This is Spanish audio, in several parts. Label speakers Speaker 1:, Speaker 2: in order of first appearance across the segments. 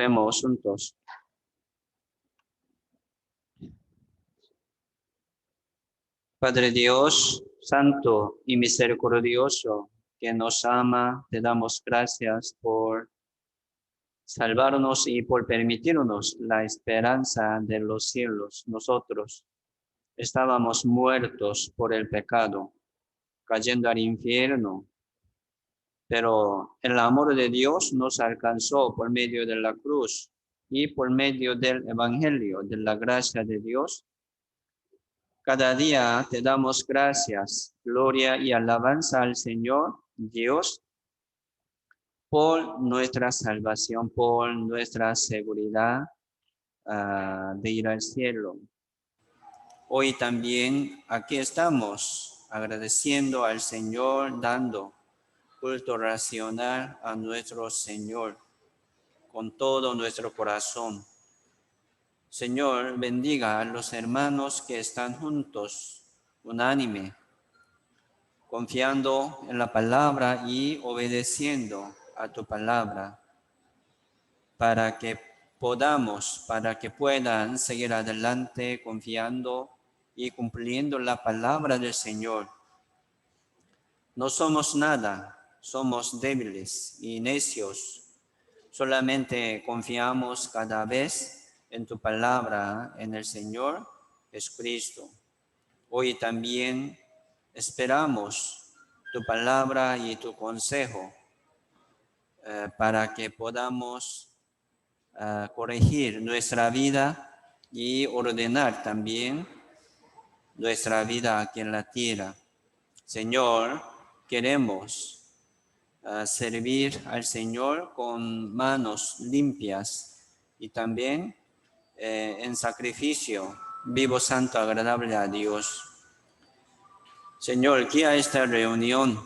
Speaker 1: Oremos juntos. Padre Dios, santo y misericordioso, que nos ama, te damos gracias por salvarnos y por permitirnos la esperanza de los cielos. Nosotros estábamos muertos por el pecado, cayendo al infierno, pero el amor de Dios nos alcanzó por medio de la cruz y por medio del Evangelio, de la gracia de Dios. Cada día te damos gracias, gloria y alabanza al Señor Dios por nuestra salvación, por nuestra seguridad de ir al cielo. Hoy también aquí estamos agradeciendo al Señor, dando culto racional a nuestro Señor con todo nuestro corazón. Señor, bendiga a los hermanos que están juntos, unánime, confiando en la palabra y obedeciendo a tu palabra, para que puedan seguir adelante confiando y cumpliendo la palabra del Señor. No somos nada, somos débiles y necios. Solamente confiamos cada vez en tu palabra, en el Señor Jesucristo. Hoy también esperamos tu palabra y tu consejo para que podamos corregir nuestra vida y ordenar también nuestra vida aquí en la tierra. Señor, queremos servir al Señor con manos limpias y también en sacrificio vivo, santo, agradable a Dios. Señor, guía esta reunión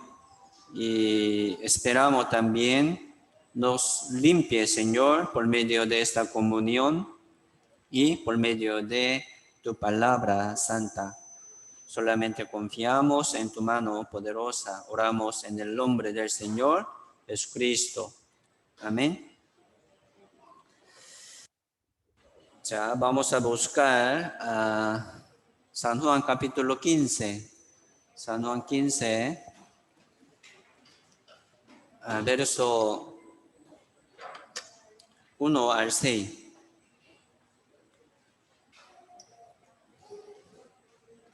Speaker 1: y esperamos también nos limpie, Señor, por medio de esta comunión y por medio de tu palabra santa. Solamente confiamos en tu mano poderosa. Oramos en el nombre del Señor Jesucristo. Amén. Ya vamos a buscar San Juan capítulo 15. San Juan 15, verso 1 al 6.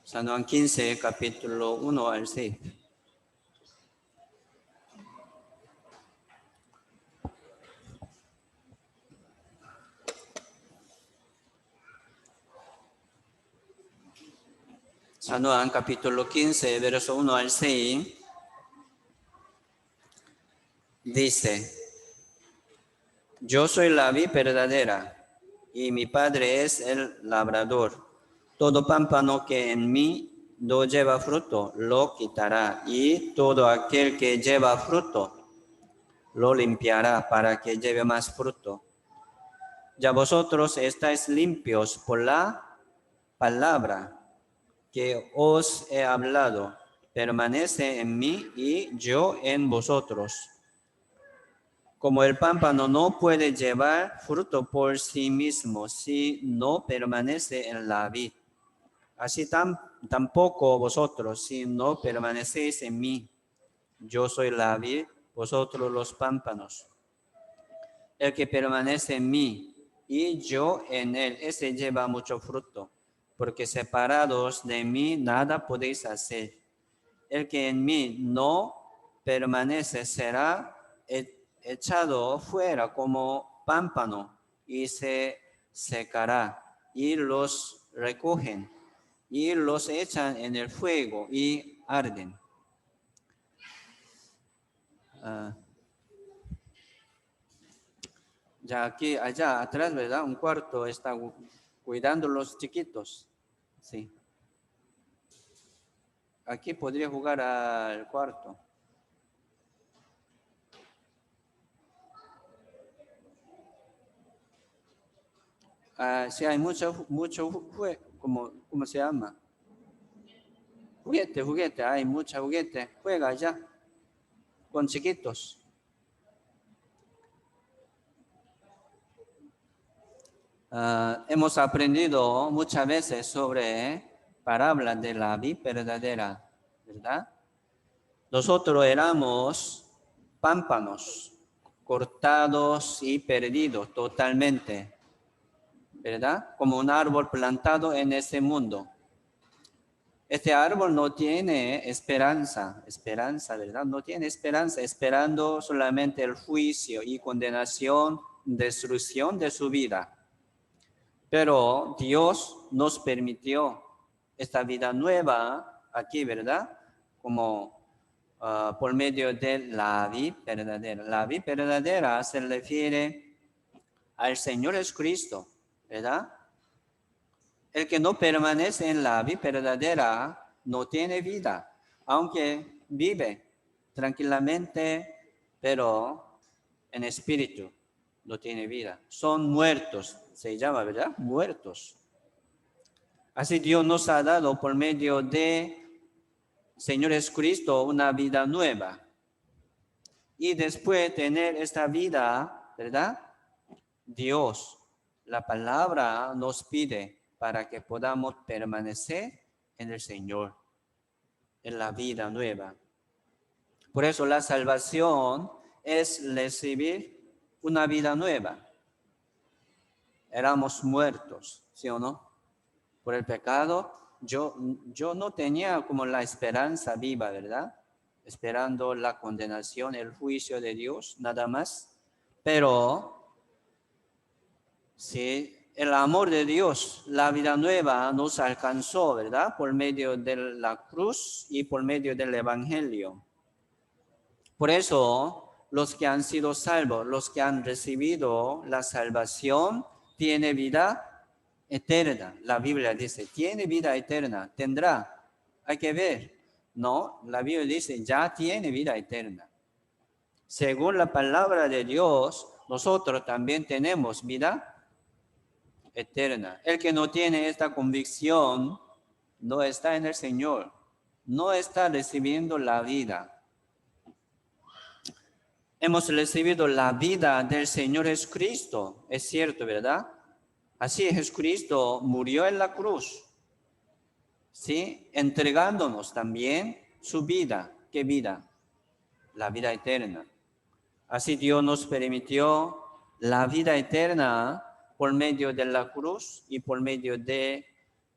Speaker 1: San Juan 15, capítulo 1 al 6. San Juan capítulo 15, verso 1 al 6, dice: Yo soy la vid verdadera, y mi Padre es el labrador. Todo pámpano que en mí no lleva fruto, lo quitará, y todo aquel que lleva fruto, lo limpiará para que lleve más fruto. Ya vosotros estáis limpios por la palabra que os he hablado. Permanece en mí y yo en vosotros. Como el pámpano no puede llevar fruto por sí mismo si no permanece en la vid, así tampoco vosotros si no permanecéis en mí. Yo soy la vid, vosotros los pámpanos. El que permanece en mí y yo en él, ese lleva mucho fruto, porque separados de mí nada podéis hacer. El que en mí no permanece será echado fuera como pámpano y se secará, y los recogen y los echan en el fuego y arden. Ya aquí, allá atrás, ¿verdad? Un cuarto está cuidando los chiquitos. Sí. Aquí podría jugar al cuarto. Sí, hay mucho ¿cómo se llama? Juguete, hay mucho juguete. Juega allá con chiquitos. hemos aprendido muchas veces sobre parábolas de la vid verdadera, ¿verdad? Nosotros éramos pámpanos, cortados y perdidos totalmente, ¿verdad? Como un árbol plantado en este mundo. Este árbol no tiene esperanza, ¿verdad? No tiene esperanza, esperando solamente el juicio y condenación, destrucción de su vida. Pero Dios nos permitió esta vida nueva aquí, ¿verdad? Como por medio de la vid verdadera. La vid verdadera se refiere al Señor Jesucristo, ¿verdad? El que no permanece en la vid verdadera no tiene vida, aunque vive tranquilamente, pero en espíritu no tiene vida. Son muertos, se llama, ¿verdad? Muertos. Así Dios nos ha dado por medio de Señor Jesucristo una vida nueva. Y después de tener esta vida, ¿verdad? Dios, la palabra nos pide para que podamos permanecer en el Señor, en la vida nueva. Por eso la salvación es recibir una vida nueva. Éramos muertos, ¿sí o no? Por el pecado, yo no tenía como la esperanza viva, ¿verdad? Esperando la condenación, el juicio de Dios, nada más. Pero sí, el amor de Dios, la vida nueva nos alcanzó, ¿verdad? Por medio de la cruz y por medio del Evangelio. Por eso, los que han sido salvos, los que han recibido la salvación, tienen vida eterna. La Biblia dice, tiene vida eterna, tendrá. Hay que ver. No, la Biblia dice, ya tiene vida eterna. Según la palabra de Dios, nosotros también tenemos vida eterna. El que no tiene esta convicción no está en el Señor, no está recibiendo la vida. Hemos recibido la vida del Señor Jesucristo, es cierto, ¿verdad? Así Jesucristo murió en la cruz, ¿sí? Entregándonos también su vida. ¿Qué vida? La vida eterna. Así Dios nos permitió la vida eterna por medio de la cruz y por medio de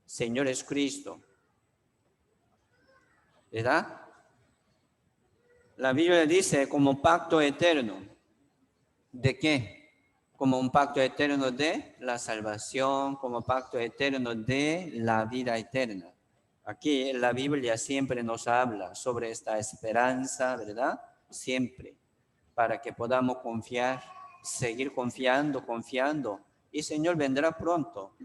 Speaker 1: Señor Jesucristo, ¿verdad? La Biblia dice como pacto eterno. ¿De qué? Como un pacto eterno de la salvación, como pacto eterno de la vida eterna. Aquí la Biblia siempre nos habla sobre esta esperanza, ¿verdad? Siempre, para que podamos confiar, seguir confiando, y el Señor vendrá pronto.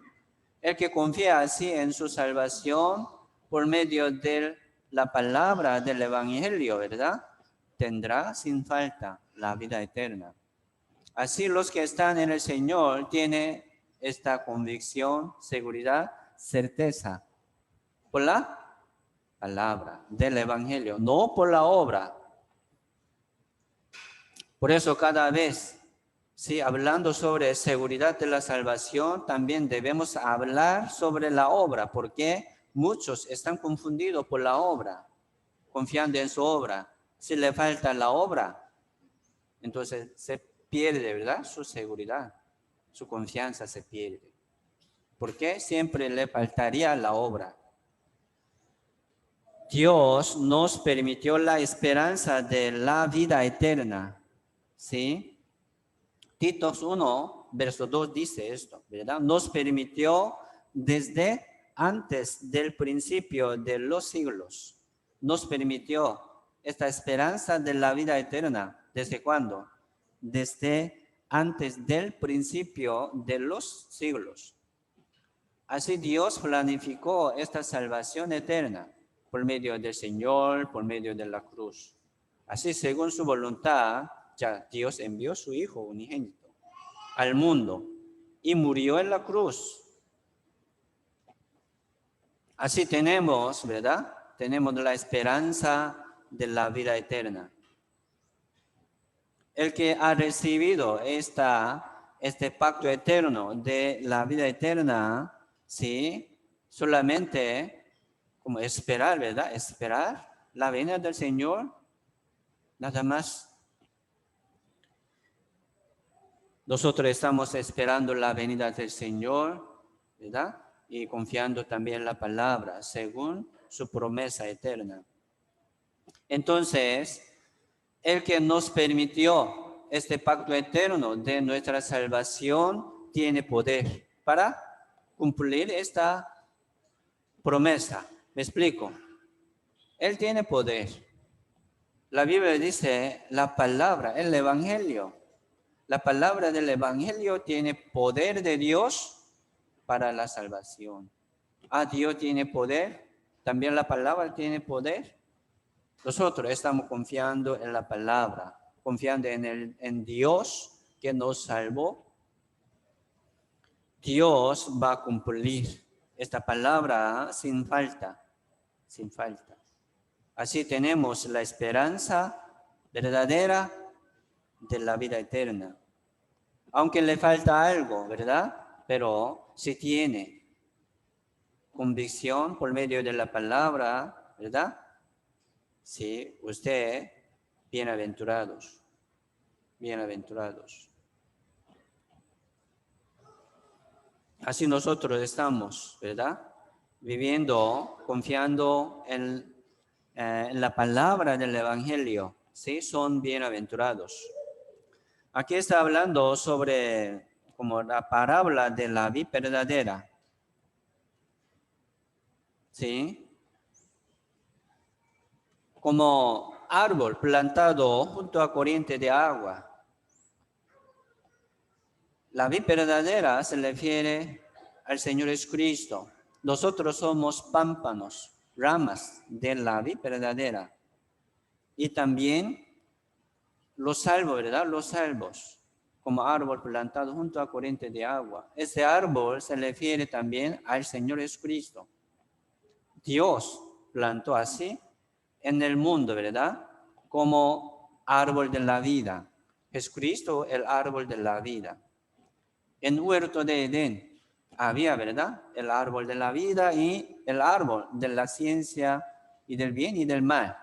Speaker 1: El que confía así en su salvación por medio de la palabra del Evangelio, ¿verdad? Tendrá sin falta la vida eterna. Así los que están en el Señor tienen esta convicción, seguridad, certeza, por la palabra del Evangelio, no por la obra. Por eso cada vez, sí, hablando sobre seguridad de la salvación, también debemos hablar sobre la obra, porque muchos están confundidos por la obra, confiando en su obra. Si le falta la obra, entonces se pierde, ¿verdad? Su seguridad, su confianza se pierde. ¿Por qué? Siempre le faltaría la obra. Dios nos permitió la esperanza de la vida eterna, ¿sí? Tito 1, verso 2 dice esto, ¿verdad? Nos permitió desde antes del principio de los siglos. Nos permitió esta esperanza de la vida eterna. ¿Desde cuándo? Desde antes del principio de los siglos. Así Dios planificó esta salvación eterna por medio del Señor, por medio de la cruz. Así, según su voluntad, ya Dios envió a su Hijo unigénito al mundo y murió en la cruz. Así tenemos, ¿verdad? Tenemos la esperanza de la vida eterna. El que ha recibido esta este pacto eterno de la vida eterna, ¿sí? Solamente como esperar, ¿verdad? Esperar la venida del Señor, nada más. Nosotros estamos esperando la venida del Señor, ¿verdad? Y confiando también en la palabra, según su promesa eterna. Entonces, el que nos permitió este pacto eterno de nuestra salvación tiene poder para cumplir esta promesa. ¿Me explico? Él tiene poder. La Biblia dice la palabra, el Evangelio. La palabra del Evangelio tiene poder de Dios para la salvación. Dios tiene poder, también la palabra tiene poder. Nosotros estamos confiando en la palabra, confiando en Dios que nos salvó. Dios va a cumplir esta palabra sin falta, sin falta. Así tenemos la esperanza verdadera de la vida eterna. Aunque le falta algo, ¿verdad? Pero si tiene convicción por medio de la palabra, ¿verdad? Sí, usted, bienaventurados, bienaventurados. Así nosotros estamos, ¿verdad? Viviendo, confiando en la palabra del Evangelio, ¿sí? Son bienaventurados. Aquí está hablando sobre como la parábola de la vid verdadera. ¿Sí? Como árbol plantado junto a corriente de agua. La vid verdadera se refiere al Señor Jesucristo. Nosotros somos pámpanos, ramas de la vid verdadera. Y también los salvos, ¿verdad? Los salvos, como árbol plantado junto a corriente de agua. Ese árbol se refiere también al Señor Jesucristo. Dios plantó así en el mundo, ¿verdad? Como árbol de la vida. Jesucristo, el árbol de la vida. En huerto de Edén había, ¿verdad? El árbol de la vida y el árbol de la ciencia y del bien y del mal.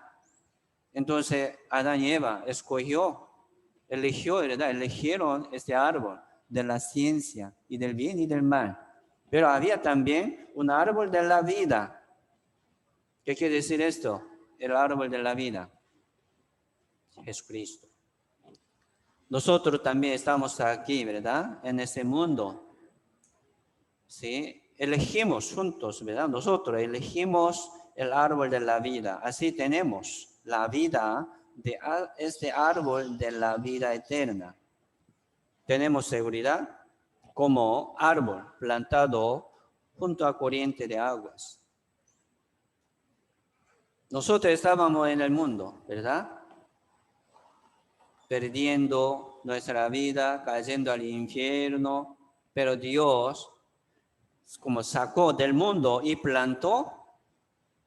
Speaker 1: Entonces Adán y Eva eligió, ¿verdad? Eligieron este árbol de la ciencia y del bien y del mal. Pero había también un árbol de la vida. ¿Qué quiere decir esto? El árbol de la vida. Jesucristo. Nosotros también estamos aquí, ¿verdad? En este mundo. ¿Sí? Elegimos juntos, ¿verdad? Nosotros elegimos el árbol de la vida. Así tenemos la vida de este árbol de la vida eterna. Tenemos seguridad como árbol plantado junto a corriente de aguas. Nosotros estábamos en el mundo, ¿verdad? Perdiendo nuestra vida, cayendo al infierno, pero Dios, como sacó del mundo y plantó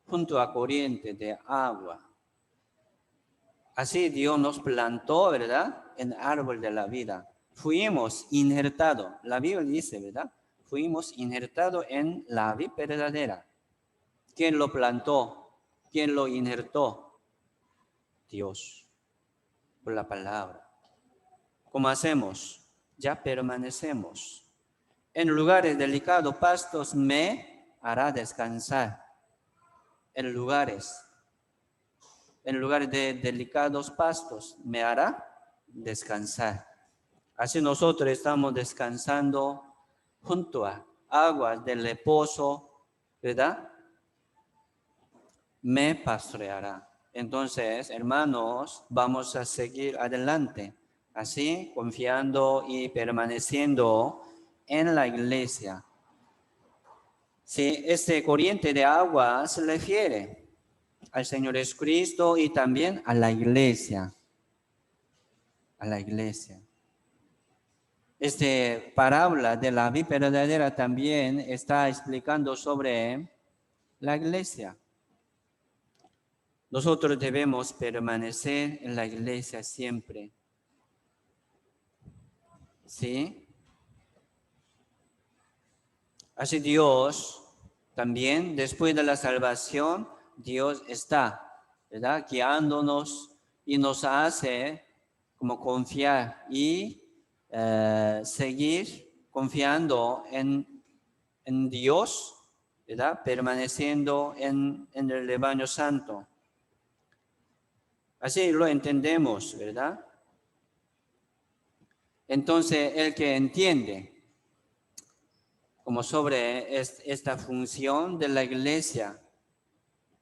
Speaker 1: junto a corriente de agua. Así Dios nos plantó, ¿verdad? En árbol de la vida. Fuimos injertados, la Biblia dice, ¿verdad? Fuimos injertados en la vida verdadera. ¿Quién lo plantó? ¿Quién lo injertó? Dios, por la palabra. ¿Cómo hacemos? Ya permanecemos. En lugares delicados, pastos me hará descansar. En lugares de delicados pastos me hará descansar. Así nosotros estamos descansando junto a aguas del reposo, ¿verdad? Me pastoreará. Entonces, hermanos, vamos a seguir adelante, así confiando y permaneciendo en la iglesia. Sí, este corriente de agua se refiere al Señor Jesucristo y también a la iglesia. A la iglesia. Esta parábola de la vida verdadera también está explicando sobre la iglesia. Nosotros debemos permanecer en la iglesia siempre. ¿Sí? Así Dios también, después de la salvación, Dios está, ¿verdad? Guiándonos y nos hace como confiar y seguir confiando en Dios, ¿verdad? Permaneciendo en el rebaño santo. Así lo entendemos, ¿verdad? Entonces, el que entiende como sobre esta función de la iglesia,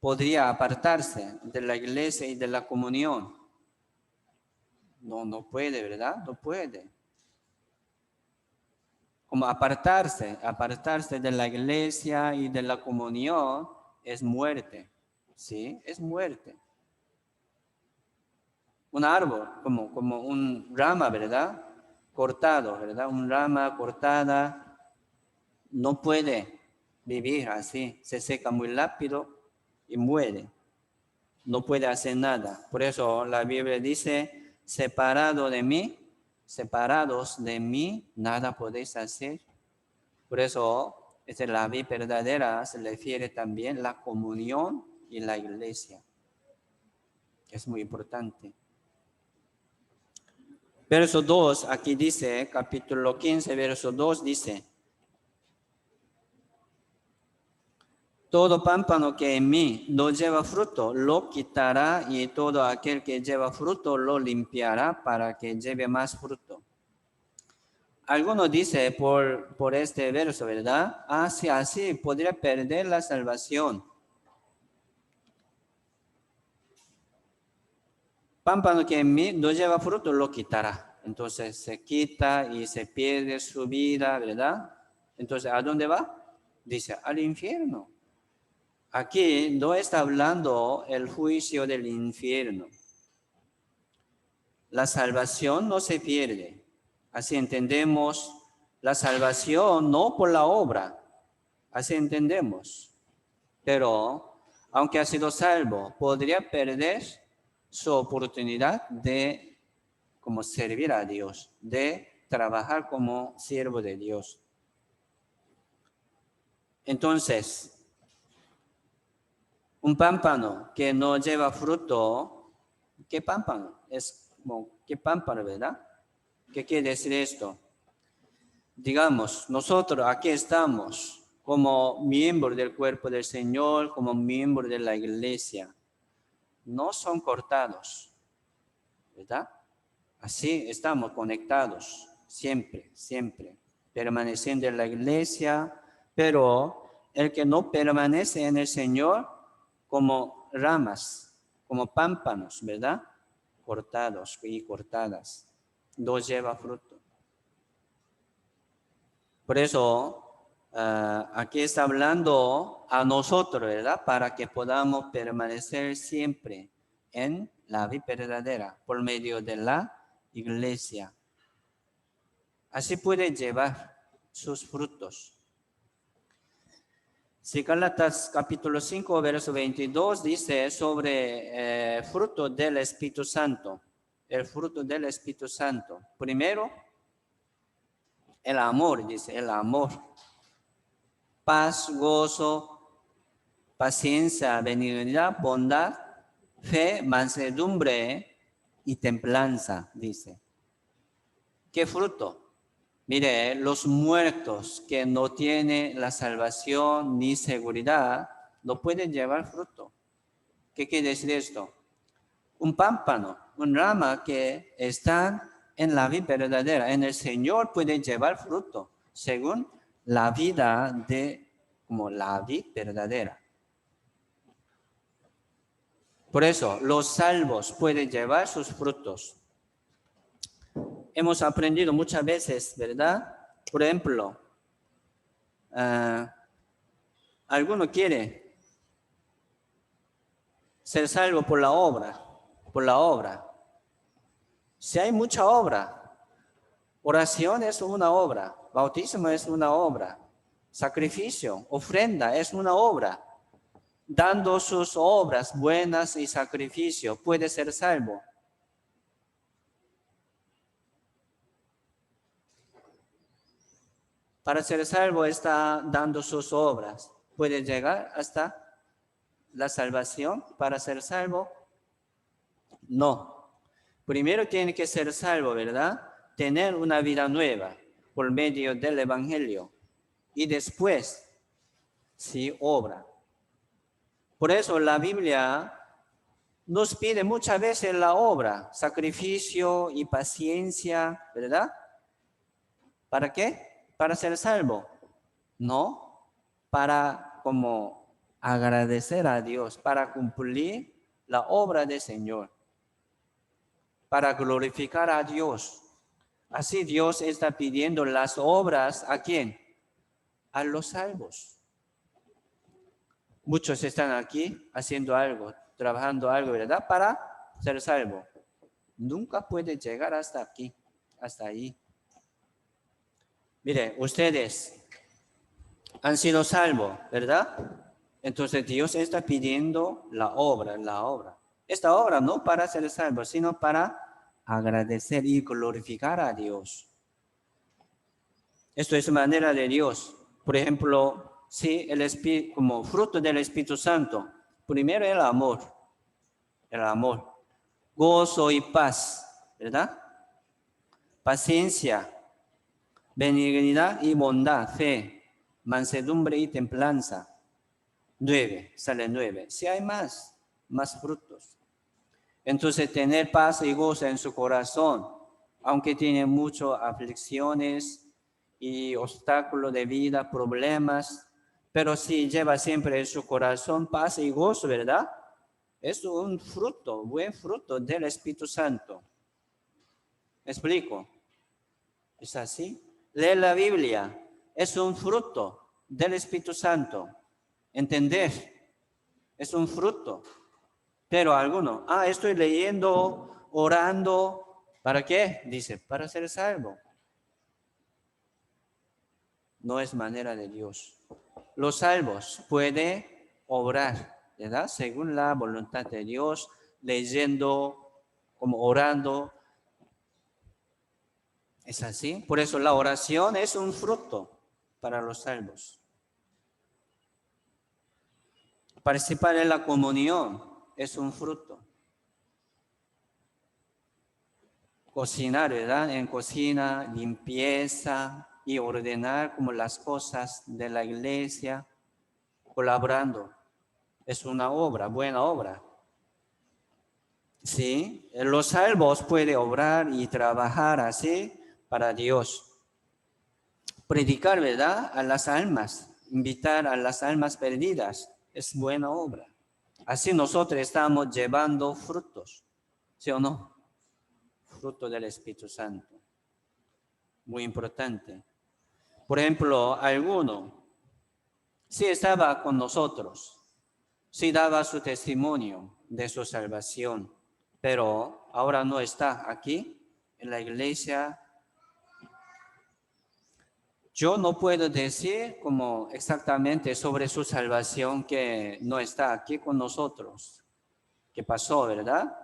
Speaker 1: podría apartarse de la iglesia y de la comunión. No puede, ¿verdad? No puede. Como apartarse de la iglesia y de la comunión es muerte, ¿sí? Es muerte. Un árbol, como un rama, ¿verdad? Cortado, ¿verdad? Un rama cortada no puede vivir así, se seca muy rápido y muere. No puede hacer nada. Por eso la Biblia dice, separados de mí, nada podéis hacer. Por eso, la vida verdadera se refiere también a la comunión y la iglesia. Es muy importante. Verso 2, aquí dice, capítulo 15, verso 2 dice, todo pámpano que en mí no lleva fruto, lo quitará, y todo aquel que lleva fruto lo limpiará para que lleve más fruto. Algunos dicen por este verso, ¿verdad? Así podría perder la salvación. Pámpano que en mí no lleva fruto, lo quitará. Entonces se quita y se pierde su vida, ¿verdad? Entonces, ¿a dónde va? Dice, al infierno. Aquí no está hablando el juicio del infierno. La salvación no se pierde. Así entendemos la salvación no por la obra. Así entendemos. Pero, aunque ha sido salvo, podría perder su oportunidad de como servir a Dios, de trabajar como siervo de Dios. Entonces, un pámpano que no lleva fruto, ¿qué pámpano? Es como, ¿qué pámpano, verdad? ¿Qué quiere decir esto? Digamos, nosotros aquí estamos como miembros del cuerpo del Señor, como miembros de la iglesia. No son cortados, ¿verdad? Así estamos conectados, siempre, permaneciendo en la iglesia, pero el que no permanece en el Señor, como ramas, como pámpanos, ¿verdad? Cortados y cortadas, no lleva fruto. Por eso, aquí está hablando a nosotros, ¿verdad? Para que podamos permanecer siempre en la vida verdadera por medio de la iglesia. Así puede llevar sus frutos. Si Gálatas capítulo 5, verso 22 dice sobre fruto del Espíritu Santo. El fruto del Espíritu Santo. Primero, el amor, dice, el amor. Paz, gozo, paciencia, benignidad, bondad, fe, mansedumbre y templanza, dice. ¿Qué fruto? Mire, los muertos que no tienen la salvación ni seguridad no pueden llevar fruto. ¿Qué quiere decir esto? Un pámpano, un rama que está en la vida verdadera, en el Señor, puede llevar fruto, según la vida como la vida verdadera. Por eso, los salvos pueden llevar sus frutos. Hemos aprendido muchas veces, ¿verdad? Por ejemplo, alguno quiere ser salvo por la obra. Si hay mucha obra, oración es una obra, bautismo es una obra, sacrificio, ofrenda es una obra. Dando sus obras buenas y sacrificio, puede ser salvo. Para ser salvo está dando sus obras. ¿Puede llegar hasta la salvación para ser salvo? No. Primero tiene que ser salvo, ¿verdad? Tener una vida nueva por medio del Evangelio. Y después, sí, obra. Por eso la Biblia nos pide muchas veces la obra, sacrificio y paciencia, ¿verdad? ¿Para qué? Para ser salvo. No, para como agradecer a Dios, para cumplir la obra del Señor, para glorificar a Dios. Así Dios está pidiendo las obras ¿a quién? A los salvos. Muchos están aquí haciendo algo, trabajando algo, ¿verdad? Para ser salvo. Nunca puede llegar hasta aquí, hasta ahí. Mire, ustedes han sido salvos, ¿verdad? Entonces Dios está pidiendo la obra, la obra. Esta obra no para ser salvo, sino para agradecer y glorificar a Dios. Esto es manera de Dios. Por ejemplo, sí, el Espíritu, como fruto del Espíritu Santo, primero el amor, gozo y paz, ¿verdad? Paciencia, benignidad y bondad, fe, mansedumbre y templanza. 9, sale 9. Si hay más frutos. Entonces, tener paz y gozo en su corazón, aunque tiene muchas aflicciones y obstáculos de vida, problemas, pero si lleva siempre en su corazón paz y gozo, ¿verdad? Es un fruto, buen fruto del Espíritu Santo. ¿Me explico? ¿Es así? Leer la Biblia es un fruto del Espíritu Santo. Entender es un fruto. Pero algunos, estoy leyendo, orando, ¿para qué? Dice, para ser salvo. No es manera de Dios. Los salvos pueden obrar, ¿verdad? Según la voluntad de Dios, leyendo, como orando. ¿Es así? Por eso la oración es un fruto para los salvos. Participar en la comunión es un fruto. Cocinar, ¿verdad? En cocina, limpieza y ordenar como las cosas de la iglesia, colaborando. Es una obra, buena obra. Sí, los salvos pueden obrar y trabajar así para Dios. Predicar, ¿verdad? A las almas, invitar a las almas perdidas, es buena obra. Así nosotros estamos llevando frutos, ¿sí o no? Fruto del Espíritu Santo. Muy importante. Por ejemplo, alguno, sí estaba con nosotros, sí daba su testimonio de su salvación, pero ahora no está aquí en la iglesia. Yo no puedo decir como exactamente sobre su salvación que no está aquí con nosotros. ¿Qué pasó, verdad?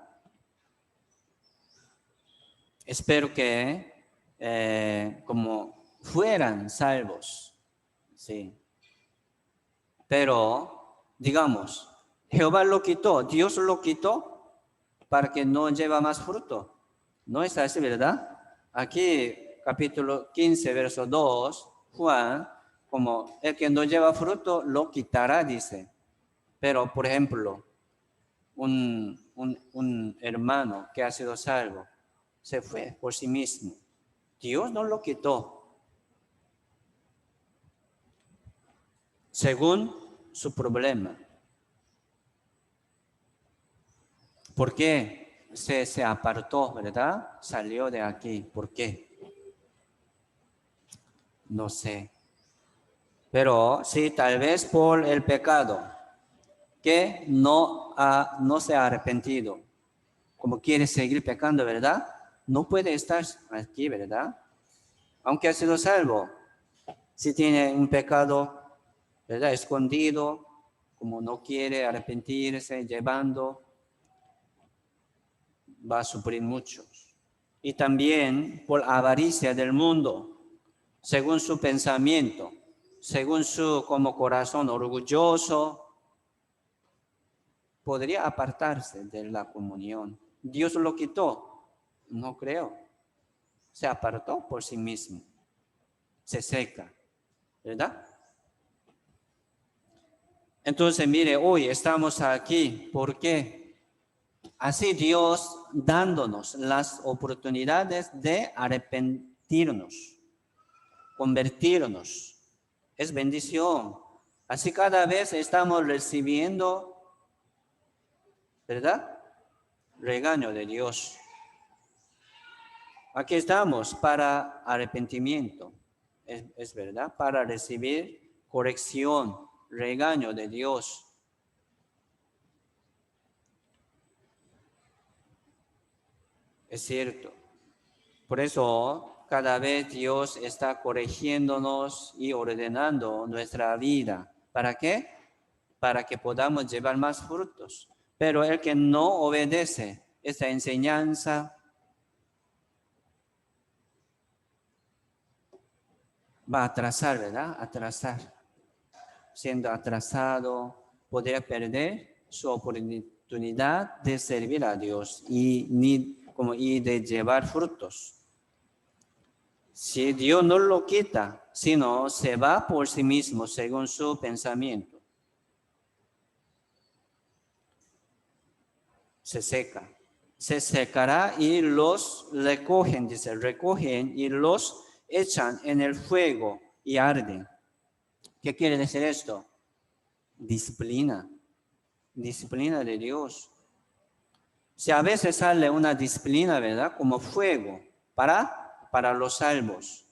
Speaker 1: Espero que como fueran salvos, sí. Pero, digamos, Jehová lo quitó, Dios lo quitó para que no lleve más fruto. No es así, ¿verdad? Aquí, capítulo 15, verso 2, Juan, como el que no lleva fruto, lo quitará, dice. Pero, por ejemplo, un hermano que ha sido salvo, se fue por sí mismo. Dios no lo quitó. Según su problema. ¿Por qué se apartó, verdad? Salió de aquí. ¿Por qué? No sé. Pero sí, tal vez por el pecado, que no se ha arrepentido. Como quiere seguir pecando, ¿verdad? No puede estar aquí, ¿verdad? Aunque ha sido salvo. Si tiene un pecado, ¿verdad? Escondido, como no quiere arrepentirse, llevando, va a sufrir mucho. Y también por avaricia del mundo. según su pensamiento, según su como corazón orgulloso, podría apartarse de la comunión. ¿Dios lo quitó? No creo. Se apartó por sí mismo. Se seca, ¿verdad? Entonces, mire, hoy estamos aquí. ¿Por qué? Así Dios dándonos las oportunidades de arrepentirnos, convertirnos. Es bendición. Así cada vez estamos recibiendo, ¿verdad? Regaño de Dios. Aquí estamos para arrepentimiento, es verdad, para recibir corrección, regaño de Dios. Es cierto. Por eso cada vez Dios está corrigiéndonos y ordenando nuestra vida. ¿Para qué? Para que podamos llevar más frutos. Pero el que no obedece esta enseñanza va a atrasar, ¿verdad? Atrasar. Siendo atrasado, podría perder su oportunidad de servir a Dios y de llevar frutos. Si Dios no lo quita, sino se va por sí mismo según su pensamiento, se seca. Se secará y los recogen, dice, recogen y los echan en el fuego y arden. ¿Qué quiere decir esto? Disciplina, disciplina de Dios. Si a veces sale una disciplina, ¿verdad? Como fuego para los salvos.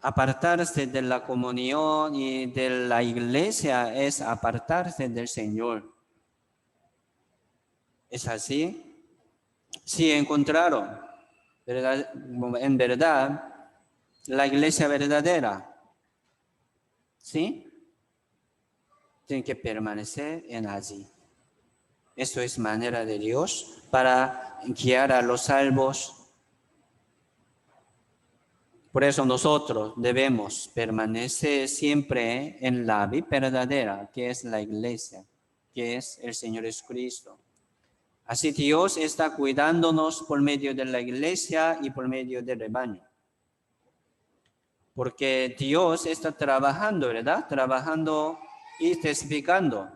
Speaker 1: Apartarse de la comunión y de la iglesia es apartarse del Señor. ¿Es así? Si encontraron, ¿verdad? En verdad, la iglesia verdadera, ¿sí? Tienen que permanecer en allí. Eso es manera de Dios para guiar a los salvos. Por eso nosotros debemos permanecer siempre en la vida verdadera, que es la iglesia, que es el Señor Jesucristo. Así Dios está cuidándonos por medio de la iglesia y por medio del rebaño. Porque Dios está trabajando, ¿verdad? Trabajando y testificando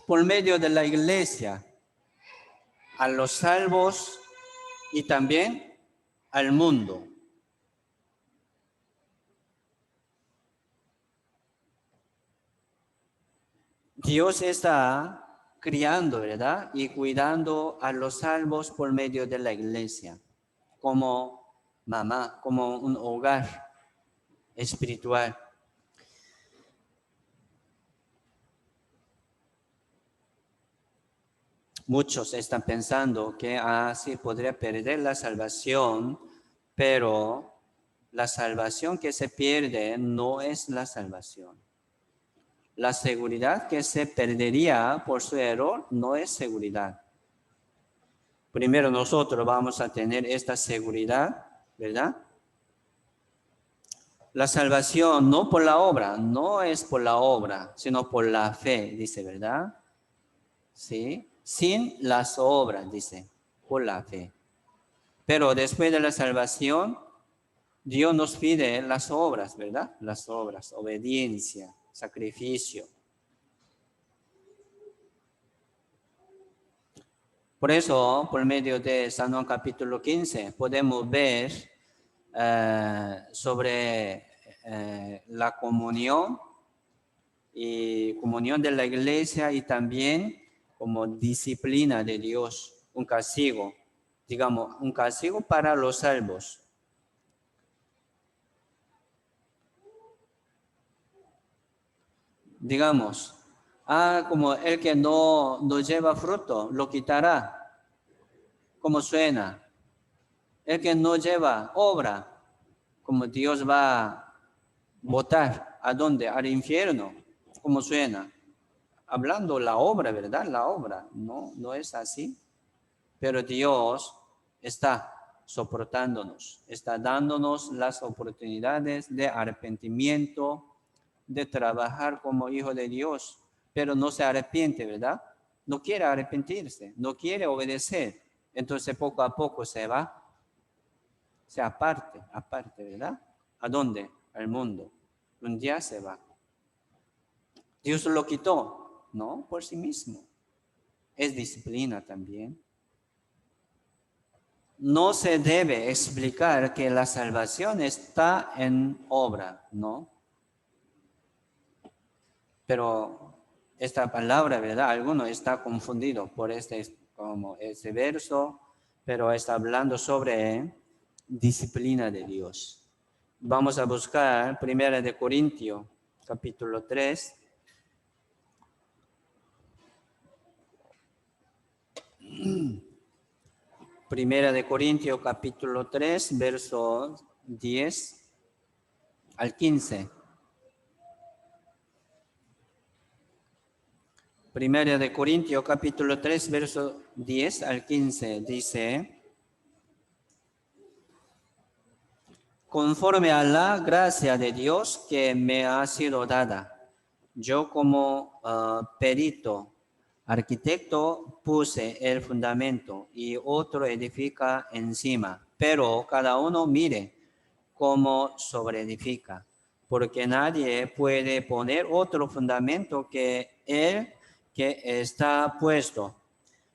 Speaker 1: por medio de la iglesia a los salvos y también al mundo. Dios está criando, ¿verdad? Y cuidando a los salvos por medio de la iglesia, como mamá, como un hogar espiritual. Muchos están pensando que así podría perder la salvación, pero la salvación que se pierde no es la salvación. La seguridad que se perdería por su error no es seguridad. Primero nosotros vamos a tener esta seguridad, ¿verdad? La salvación no por la obra, no es por la obra, sino por la fe, dice, ¿verdad? Sí, sin las obras, dice, por la fe. Pero después de la salvación, Dios nos pide las obras, ¿verdad? Las obras, obediencia, sacrificio. Por eso, por medio de San Juan capítulo 15, podemos ver sobre la comunión y comunión de la iglesia y también como disciplina de Dios, un castigo, digamos, un castigo para los salvos. Digamos, como el que no lleva fruto, lo quitará. ¿Cómo suena? El que no lleva obra, como Dios va a botar, ¿a dónde? Al infierno. ¿Cómo suena? Hablando la obra, ¿verdad? La obra, no es así. Pero Dios está soportándonos, está dándonos las oportunidades de arrepentimiento, de trabajar como hijo de Dios, pero no se arrepiente, ¿verdad? No quiere arrepentirse, no quiere obedecer. Entonces poco a poco se va, se aparte, ¿verdad? ¿A dónde? Al mundo. Un día se va. Dios lo quitó, no por sí mismo. Es disciplina también. No se debe explicar que la salvación está en obra, ¿no? Pero esta palabra, ¿verdad? Alguno está confundido por como este verso, pero está hablando sobre disciplina de Dios. Vamos a buscar 1 Corintios, capítulo 3. Primera de Corintios, capítulo 3, versos 10 al 15. Primera de Corintios, capítulo 3, verso 10 al 15, dice: conforme a la gracia de Dios que me ha sido dada, yo como perito, arquitecto, puse el fundamento y otro edifica encima, pero cada uno mire cómo sobreedifica, porque nadie puede poner otro fundamento que el que está puesto,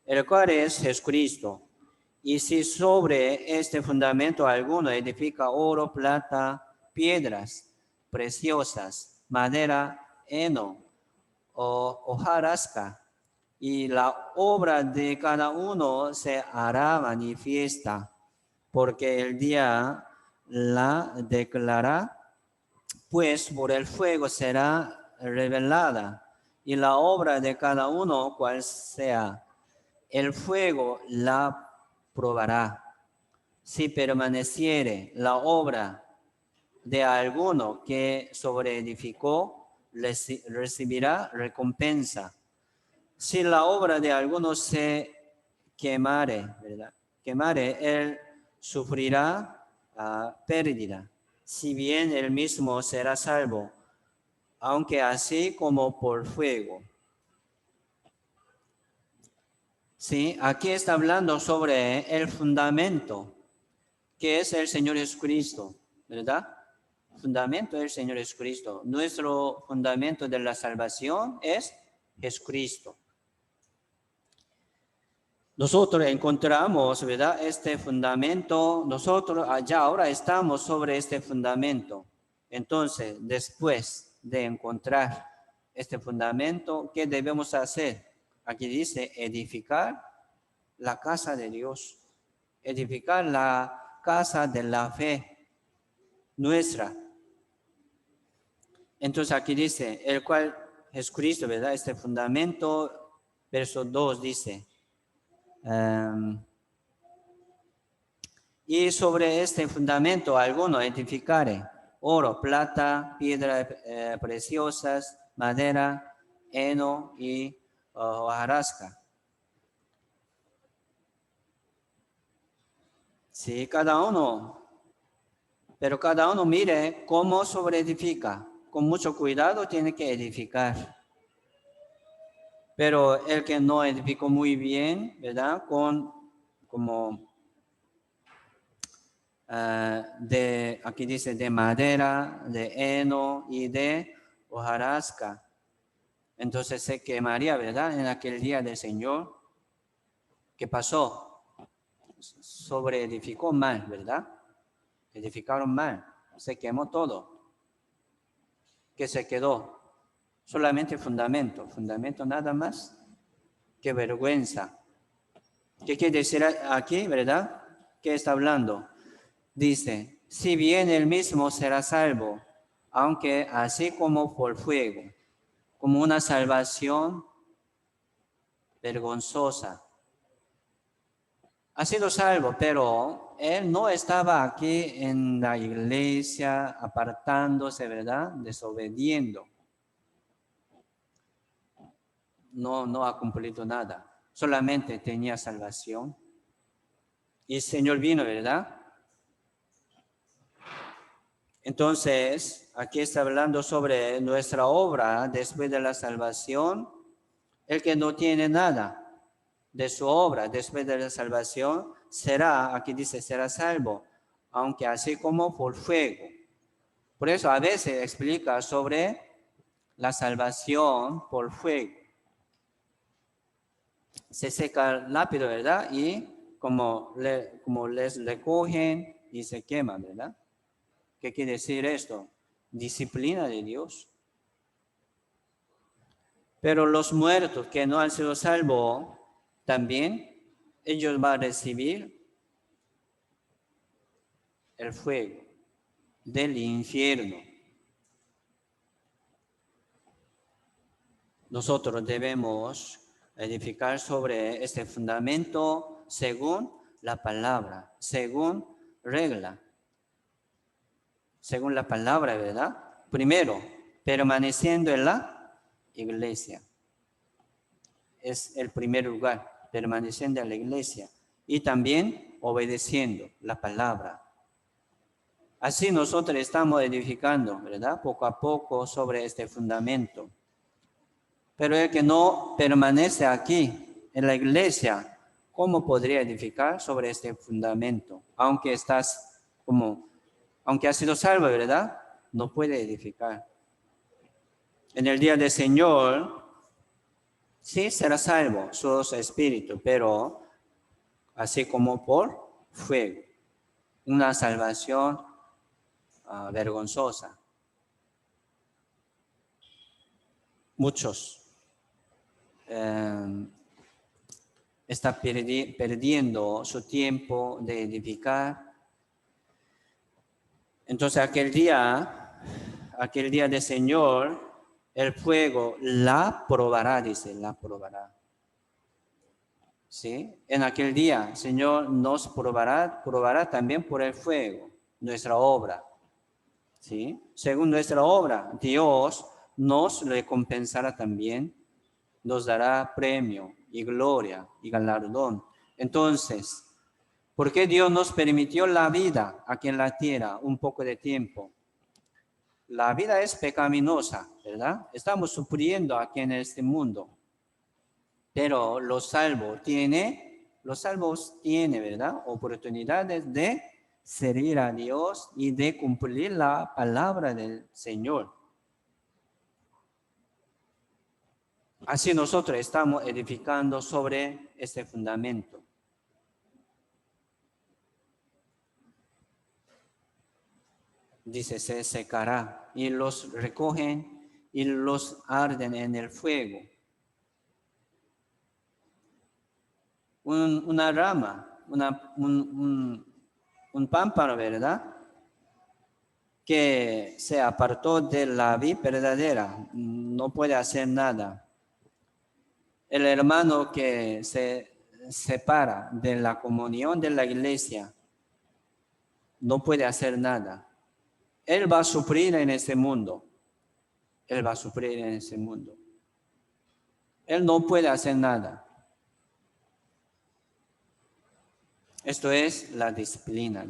Speaker 1: el cual es Jesucristo. Y si sobre este fundamento alguno edifica oro, plata, piedras preciosas, madera, heno o hojarasca, y la obra de cada uno se hará manifiesta, porque el día la declarará, pues por el fuego será revelada, y la obra de cada uno, cual sea, el fuego la probará. Si permaneciere la obra de alguno que sobreedificó, recibirá recompensa. Si la obra de alguno se quemare, ¿verdad? Quemare, él sufrirá pérdida. Si bien él mismo será salvo, aunque así como por fuego. Sí, aquí está hablando sobre el fundamento, que es el Señor Jesucristo, ¿verdad? Fundamento del Señor Jesucristo. Nuestro fundamento de la salvación es Jesucristo. Nosotros encontramos, ¿verdad? Este fundamento, nosotros allá ahora estamos sobre este fundamento. Entonces, después de encontrar este fundamento, ¿qué debemos hacer? Aquí dice edificar la casa de Dios, edificar la casa de la fe nuestra. Entonces aquí dice, el cual Jesucristo, ¿verdad? Este fundamento, verso 2 dice, y sobre este fundamento alguno edificare oro, plata, piedras preciosas, madera, heno y hojarasca. Sí, pero cada uno mire cómo sobreedifica. Con mucho cuidado tiene que edificar. Pero el que no edificó muy bien, ¿verdad? Aquí dice de madera, de heno y de hojarasca. Entonces se quemaría, ¿verdad? En aquel día del Señor. ¿Qué pasó? Sobreedificó mal, ¿verdad? Edificaron mal. Se quemó todo. ¿Qué se quedó? Solamente fundamento. Fundamento nada más. Qué vergüenza. ¿Qué quiere decir aquí, verdad? ¿Qué está hablando? Dice, si bien él mismo será salvo, aunque así como por fuego, como una salvación vergonzosa. Ha sido salvo, pero él no estaba aquí en la iglesia apartándose, ¿verdad? Desobediendo. No ha cumplido nada. Solamente tenía salvación. y el Señor vino, ¿verdad? Entonces, aquí está hablando sobre nuestra obra después de la salvación. El que no tiene nada de su obra después de la salvación será, aquí dice, será salvo, aunque así como por fuego. Por eso a veces explica sobre la salvación por fuego. Se seca rápido, ¿verdad? Y como les recogen y se queman, ¿verdad? ¿Qué quiere decir esto? Disciplina de Dios. Pero los muertos que no han sido salvos, también ellos van a recibir el fuego del infierno. Nosotros debemos edificar sobre este fundamento según la palabra, según regla, según la palabra, ¿verdad? Primero, permaneciendo en la iglesia. Es el primer lugar, permaneciendo en la iglesia. Y también obedeciendo la palabra. Así nosotros estamos edificando, ¿verdad? Poco a poco sobre este fundamento. Pero el que no permanece aquí, en la iglesia, ¿cómo podría edificar sobre este fundamento? Aunque has sido salvo, ¿verdad? No puede edificar. En el día del Señor, sí será salvo su espíritu, pero así como por fuego. Una salvación vergonzosa. Muchos están perdiendo su tiempo de edificar. Entonces aquel día del Señor, el fuego la probará, dice, la probará. ¿Sí? En aquel día, el Señor nos probará también por el fuego, nuestra obra. ¿Sí? Según nuestra obra, Dios nos recompensará también, nos dará premio y gloria y galardón. Entonces, ¿por qué Dios nos permitió la vida aquí en la tierra un poco de tiempo? La vida es pecaminosa, ¿verdad? Estamos sufriendo aquí en este mundo. Pero los salvos tienen, ¿verdad? Oportunidades de servir a Dios y de cumplir la palabra del Señor. Así nosotros estamos edificando sobre este fundamento. Dice, se secará y los recogen y los arden en el fuego. Una rama, un pámpano, ¿verdad? Que se apartó de la vid verdadera, no puede hacer nada. El hermano que se separa de la comunión de la iglesia no puede hacer nada. Él va a sufrir en ese mundo. Él va a sufrir en ese mundo. Él no puede hacer nada. Esto es la disciplina.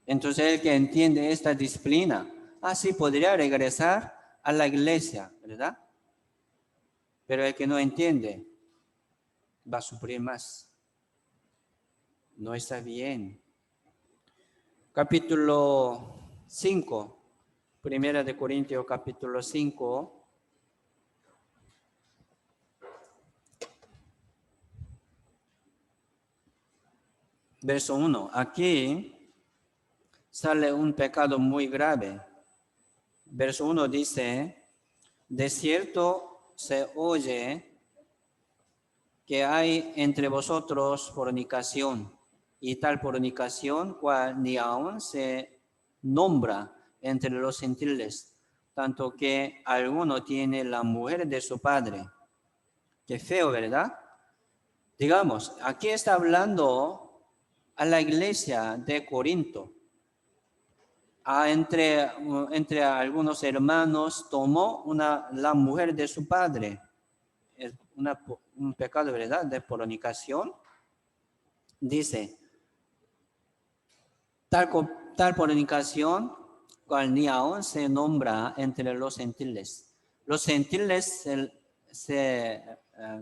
Speaker 1: Entonces el que entiende esta disciplina, así podría regresar a la iglesia, ¿verdad? Pero el que no entiende va a sufrir más. No está bien. Capítulo 5, Primera de Corintios, capítulo 5. Verso 1. Aquí sale un pecado muy grave. Verso 1 dice, de cierto se oye que hay entre vosotros fornicación, y tal fornicación cual ni aún se nombra entre los gentiles, tanto que alguno tiene la mujer de su padre. Qué feo, ¿verdad? Digamos, aquí está hablando a la iglesia de Corinto. Entre algunos hermanos tomó la mujer de su padre. Es un pecado, ¿verdad? De fornicación. dice, tal fornicación cual ni aún se nombra entre los gentiles. Los gentiles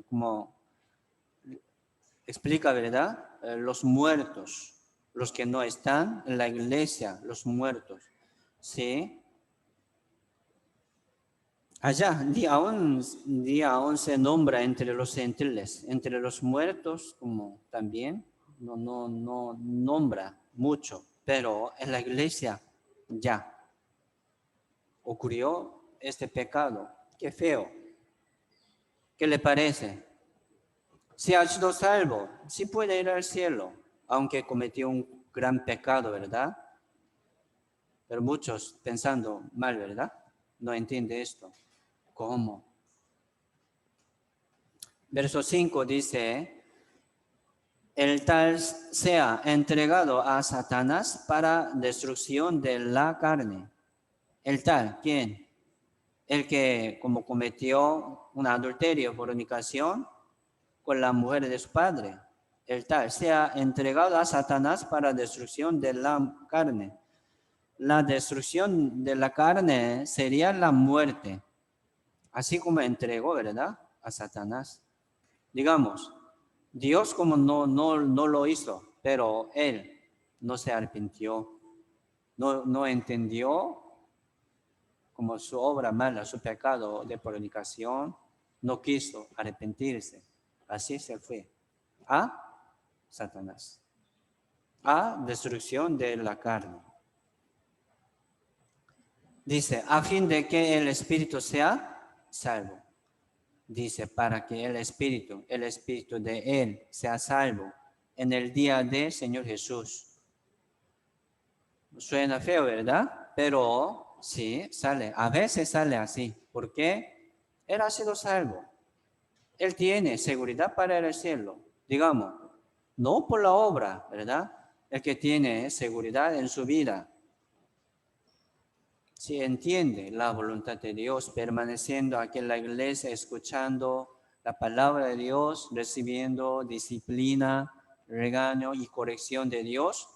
Speaker 1: como explica, ¿verdad? Los muertos, los que no están en la iglesia, los muertos, ¿sí? Allá, ni aún se nombra entre los gentiles, entre los muertos, como también, no nombra mucho, pero en la iglesia ya ocurrió este pecado. Qué feo. ¿Qué le parece? Si ha sido salvo, sí puede ir al cielo, aunque cometió un gran pecado, ¿verdad? Pero muchos pensando mal, ¿verdad? No entiende esto. ¿Cómo? Verso 5 dice, el tal sea entregado a Satanás para destrucción de la carne. El tal, ¿quién? El que como cometió un adulterio, fornicación con la mujer de su padre. El tal sea entregado a Satanás para destrucción de la carne. La destrucción de la carne sería la muerte, así como entregó, ¿verdad?, a Satanás. Digamos, Dios como no lo hizo, pero él no se arrepintió, no entendió como su obra mala, su pecado de fornicación, no quiso arrepentirse. Así se fue a Satanás, a destrucción de la carne. Dice, a fin de que el espíritu sea salvo. Dice, para que el espíritu de él sea salvo en el día del Señor Jesús. Suena feo, ¿verdad? Pero sí, sale. A veces sale así. ¿Por qué? Él ha sido salvo. Él tiene seguridad para el cielo. Digamos, no por la obra, ¿verdad? El que tiene seguridad en su vida. Si entiende la voluntad de Dios, permaneciendo aquí en la iglesia, escuchando la palabra de Dios, recibiendo disciplina, regaño y corrección de Dios,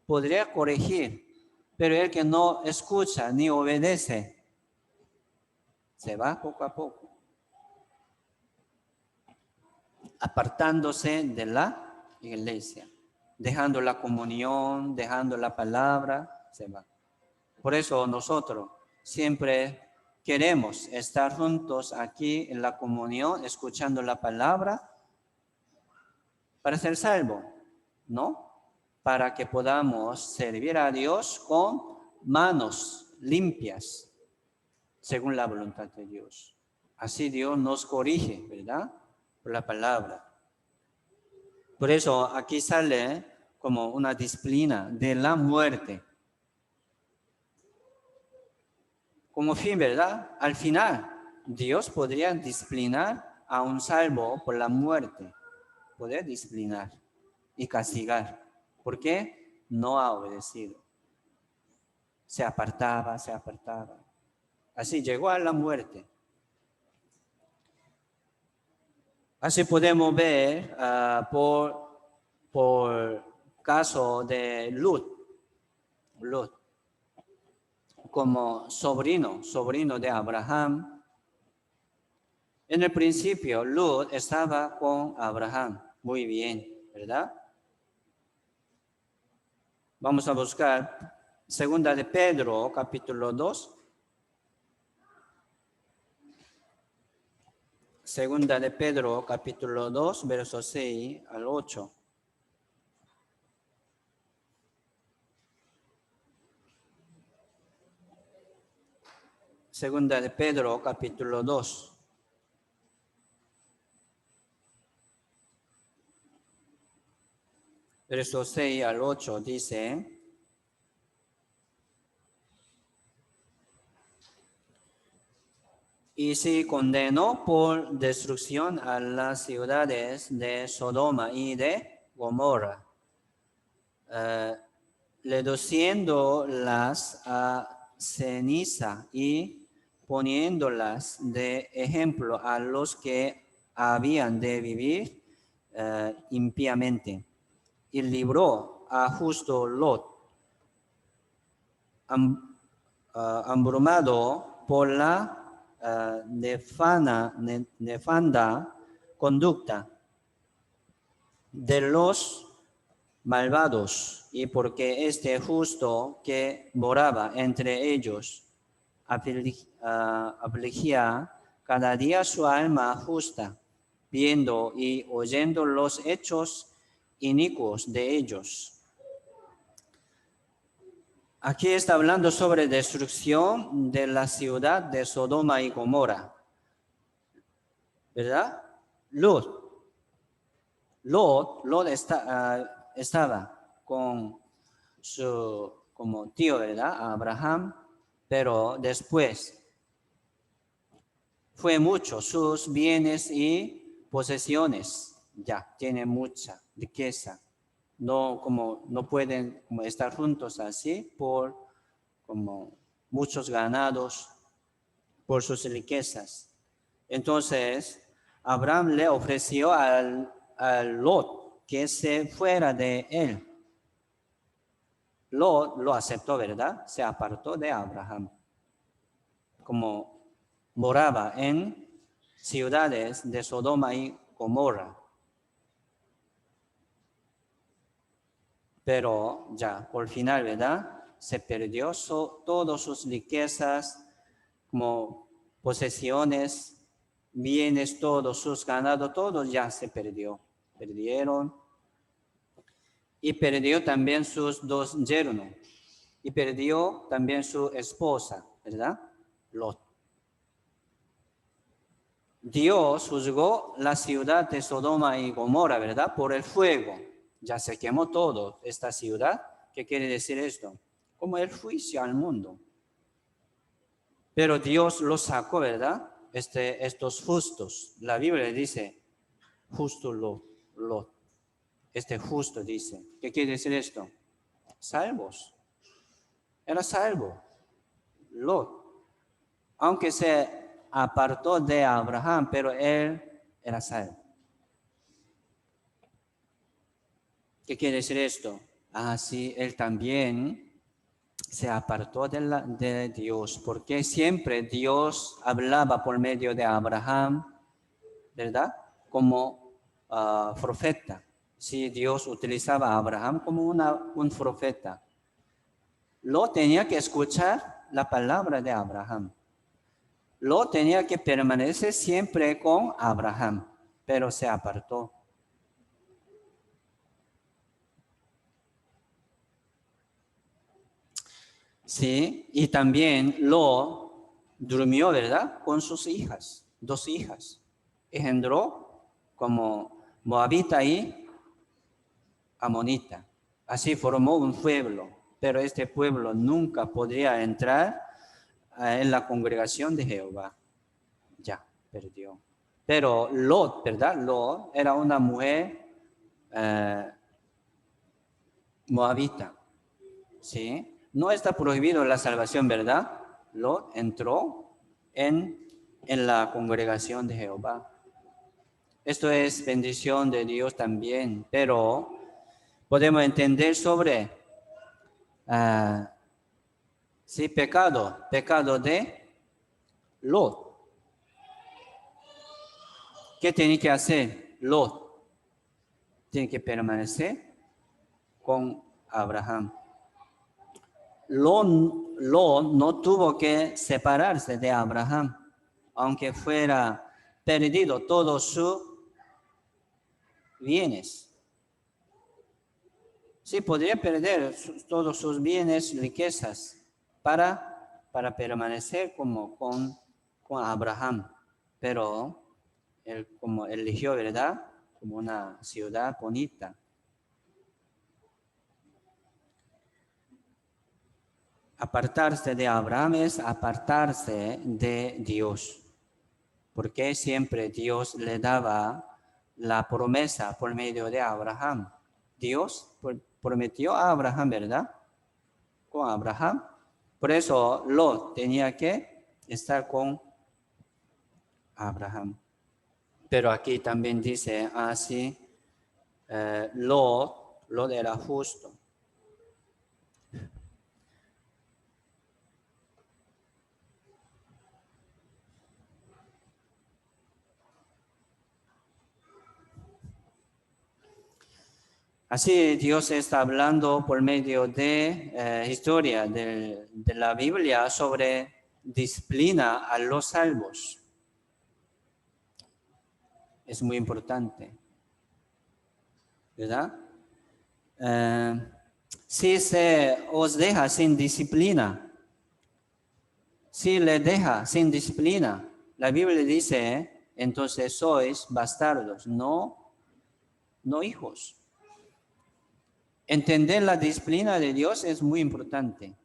Speaker 1: podría corregir. Pero el que no escucha ni obedece, se va poco a poco, apartándose de la iglesia, dejando la comunión, dejando la palabra, se va. Por eso nosotros siempre queremos estar juntos aquí en la comunión, escuchando la palabra, para ser salvo, ¿no? Para que podamos servir a Dios con manos limpias, según la voluntad de Dios. Así Dios nos corrige, ¿verdad? Por la palabra. Por eso aquí sale como una disciplina de la muerte. Como fin, ¿verdad? Al final, Dios podría disciplinar a un salvo por la muerte. Podría disciplinar y castigar. ¿Por qué? No ha obedecido. Se apartaba. Así llegó a la muerte. Así podemos ver por caso de Lut, como sobrino de Abraham. En el principio, Lut estaba con Abraham. Muy bien, ¿verdad? Vamos a buscar Segunda de Pedro, capítulo 2. Segunda de Pedro, capítulo 2, versos 6 al 8. Segunda de Pedro, capítulo 2. Versos 6 al 8 dice, y si condenó por destrucción a las ciudades de Sodoma y de Gomorra, reduciéndolas a ceniza y poniéndolas de ejemplo a los que habían de vivir impíamente. y libró a justo Lot, abrumado por la nefanda conducta de los malvados, y porque este justo que moraba entre ellos afligía cada día su alma justa, viendo y oyendo los hechos inicuos de ellos. Aquí está hablando sobre destrucción de la ciudad de Sodoma y Gomorra, ¿verdad? Lot estaba con su como tío, ¿verdad? Abraham, pero después fue mucho sus bienes y posesiones, ya tiene mucha riqueza. No pueden como estar juntos así por como muchos ganados, por sus riquezas. Entonces, Abraham le ofreció al Lot que se fuera de él. Lot lo aceptó, ¿verdad? Se apartó de Abraham. Como moraba en ciudades de Sodoma y Gomorra. Pero ya, por final, ¿verdad? Se perdió todas sus riquezas, como posesiones, bienes, todos sus ganados, todos ya se perdieron. Y perdió también sus 2 yernos. Y perdió también su esposa, ¿verdad? Lot. Dios juzgó la ciudad de Sodoma y Gomorra, ¿verdad? Por el fuego. Ya se quemó todo esta ciudad. ¿Qué quiere decir esto? Como el juicio al mundo. Pero Dios los sacó, ¿verdad? Estos justos. La Biblia dice, justo Lot. Este justo dice. ¿Qué quiere decir esto? Salvos. Era salvo. Lot. Aunque se apartó de Abraham, pero él era salvo. ¿Qué quiere decir esto? Sí, él también se apartó de Dios, porque siempre Dios hablaba por medio de Abraham, ¿verdad? Como profeta. Sí, Dios utilizaba a Abraham como un profeta. Lot tenía que escuchar la palabra de Abraham. Lot tenía que permanecer siempre con Abraham, pero se apartó. Sí, y también Lot durmió, ¿verdad? Con sus hijas, 2 hijas. Engendró como moabita y amonita. Así formó un pueblo, pero este pueblo nunca podría entrar en la congregación de Jehová. Ya, perdió. Pero Lot, ¿verdad? Lot era una mujer moabita, ¿sí? No está prohibido la salvación, ¿verdad? Lot entró en la congregación de Jehová. Esto es bendición de Dios también, pero podemos entender sobre sí, pecado de Lot. ¿Qué tiene que hacer Lot? Tiene que permanecer con Abraham. Lot no tuvo que separarse de Abraham, aunque fuera perdido todos sus bienes. Sí, podría perder todos sus bienes, riquezas, para permanecer como con Abraham, pero él como eligió, ¿verdad? Como una ciudad bonita. Apartarse de Abraham es apartarse de Dios, porque siempre Dios le daba la promesa por medio de Abraham. Dios prometió a Abraham, ¿verdad? Con Abraham. Por eso Lot tenía que estar con Abraham. Pero aquí también dice así, Lot Lot era justo. Así Dios está hablando por medio de historia de la Biblia sobre disciplina a los salvos. Es muy importante, ¿verdad? Si se os deja sin disciplina, si le deja sin disciplina, la Biblia dice, entonces sois bastardos, no hijos. Entender la disciplina de Dios es muy importante.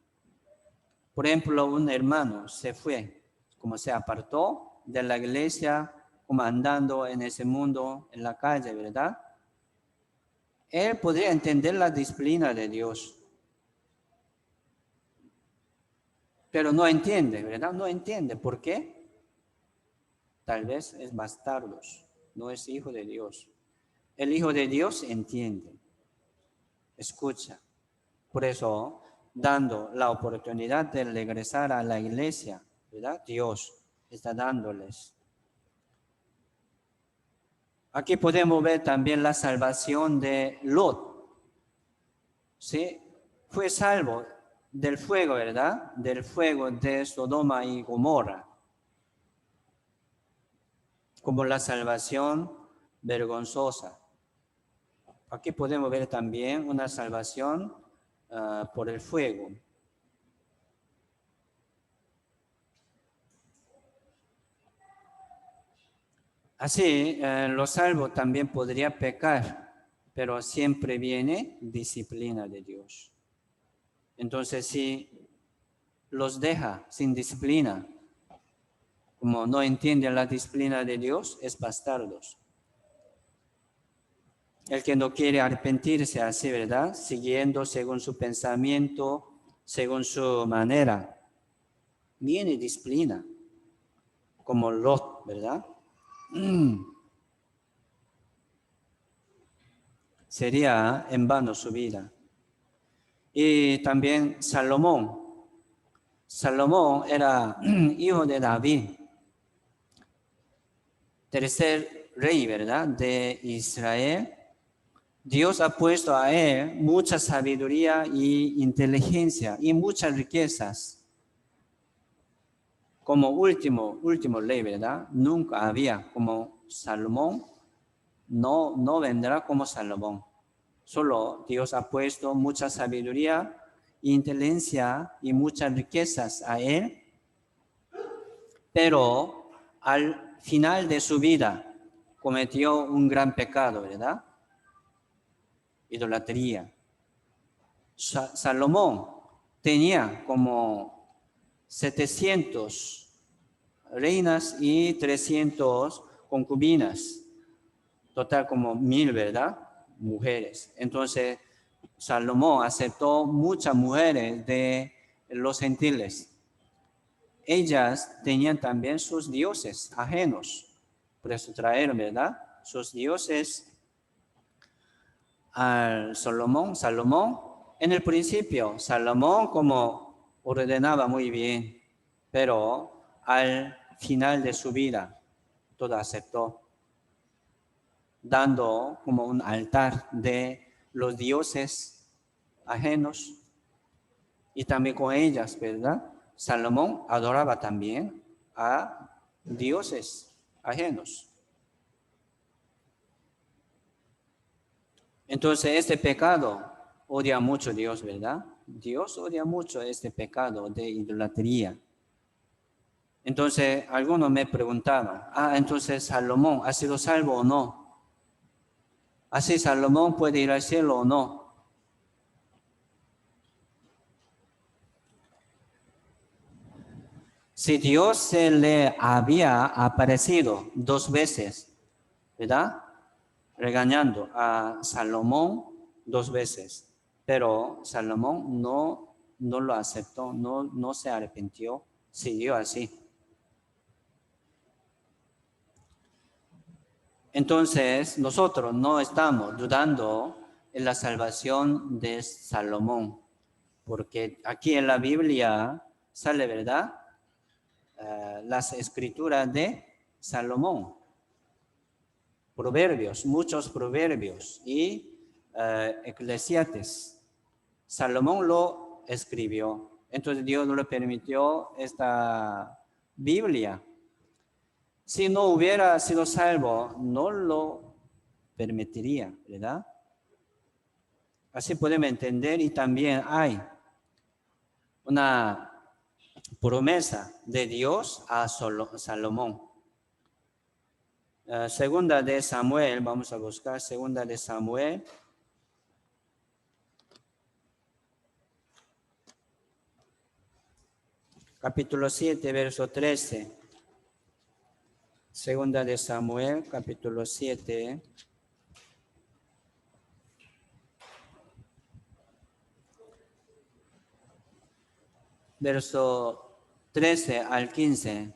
Speaker 1: Por ejemplo, un hermano se fue, como se apartó de la iglesia, como andando en ese mundo, en la calle, ¿verdad? Él podría entender la disciplina de Dios. Pero no entiende, ¿verdad? No entiende. ¿Por qué? Tal vez es bastardo, no es hijo de Dios. El hijo de Dios entiende, escucha. Por eso, dando la oportunidad de regresar a la iglesia, ¿verdad? Dios está dándoles. Aquí podemos ver también la salvación de Lot. ¿Sí? Fue salvo del fuego, ¿verdad? Del fuego de Sodoma y Gomorra. Como la salvación vergonzosa. Aquí podemos ver también una salvación por el fuego. Así, los salvos también podría pecar, pero siempre viene disciplina de Dios. Entonces, si los deja sin disciplina, como no entienden la disciplina de Dios, es bastardos. El que no quiere arrepentirse así, ¿verdad? Siguiendo según su pensamiento, según su manera, viene disciplina, como Lot, ¿verdad? Sería en vano su vida. Y también Salomón. Salomón era hijo de David, tercer rey, ¿verdad? De Israel. Dios ha puesto a él mucha sabiduría y inteligencia y muchas riquezas. Como último rey, ¿verdad? Nunca había como Salomón, no vendrá como Salomón. Solo Dios ha puesto mucha sabiduría, inteligencia y muchas riquezas a él, pero al final de su vida cometió un gran pecado, ¿verdad? Idolatría. Salomón tenía como 700 reinas y 300 concubinas, total como 1000, ¿verdad? Mujeres. Entonces, Salomón aceptó muchas mujeres de los gentiles. Ellas tenían también sus dioses ajenos. Por eso trajeron, ¿verdad? Sus dioses al Salomón. En el principio, Salomón como ordenaba muy bien, pero al final de su vida, todo aceptó, dando como un altar de los dioses ajenos y también con ellas, ¿verdad? Salomón adoraba también a dioses ajenos. Entonces, este pecado odia mucho a Dios, ¿verdad? Dios odia mucho este pecado de idolatría. Entonces, algunos me preguntaban, entonces Salomón ha sido salvo o no? ¿Así Salomón puede ir al cielo o no? Si Dios se le había aparecido 2 veces, ¿verdad? Regañando a Salomón 2 veces, pero Salomón no lo aceptó, no se arrepintió, siguió así. Entonces, nosotros no estamos dudando es la salvación de Salomón, porque aquí en la Biblia sale, ¿verdad? Las escrituras de Salomón, proverbios, muchos proverbios y Eclesiastes. Salomón lo escribió, entonces Dios no le permitió esta Biblia. Si no hubiera sido salvo, no lo permitiría, ¿verdad? Así podemos entender y también hay una promesa de Dios a Salomón. Segunda de Samuel, vamos a buscar segunda de Samuel. Capítulo 7, verso 13. Segunda de Samuel, capítulo 7. Verso 13 al 15.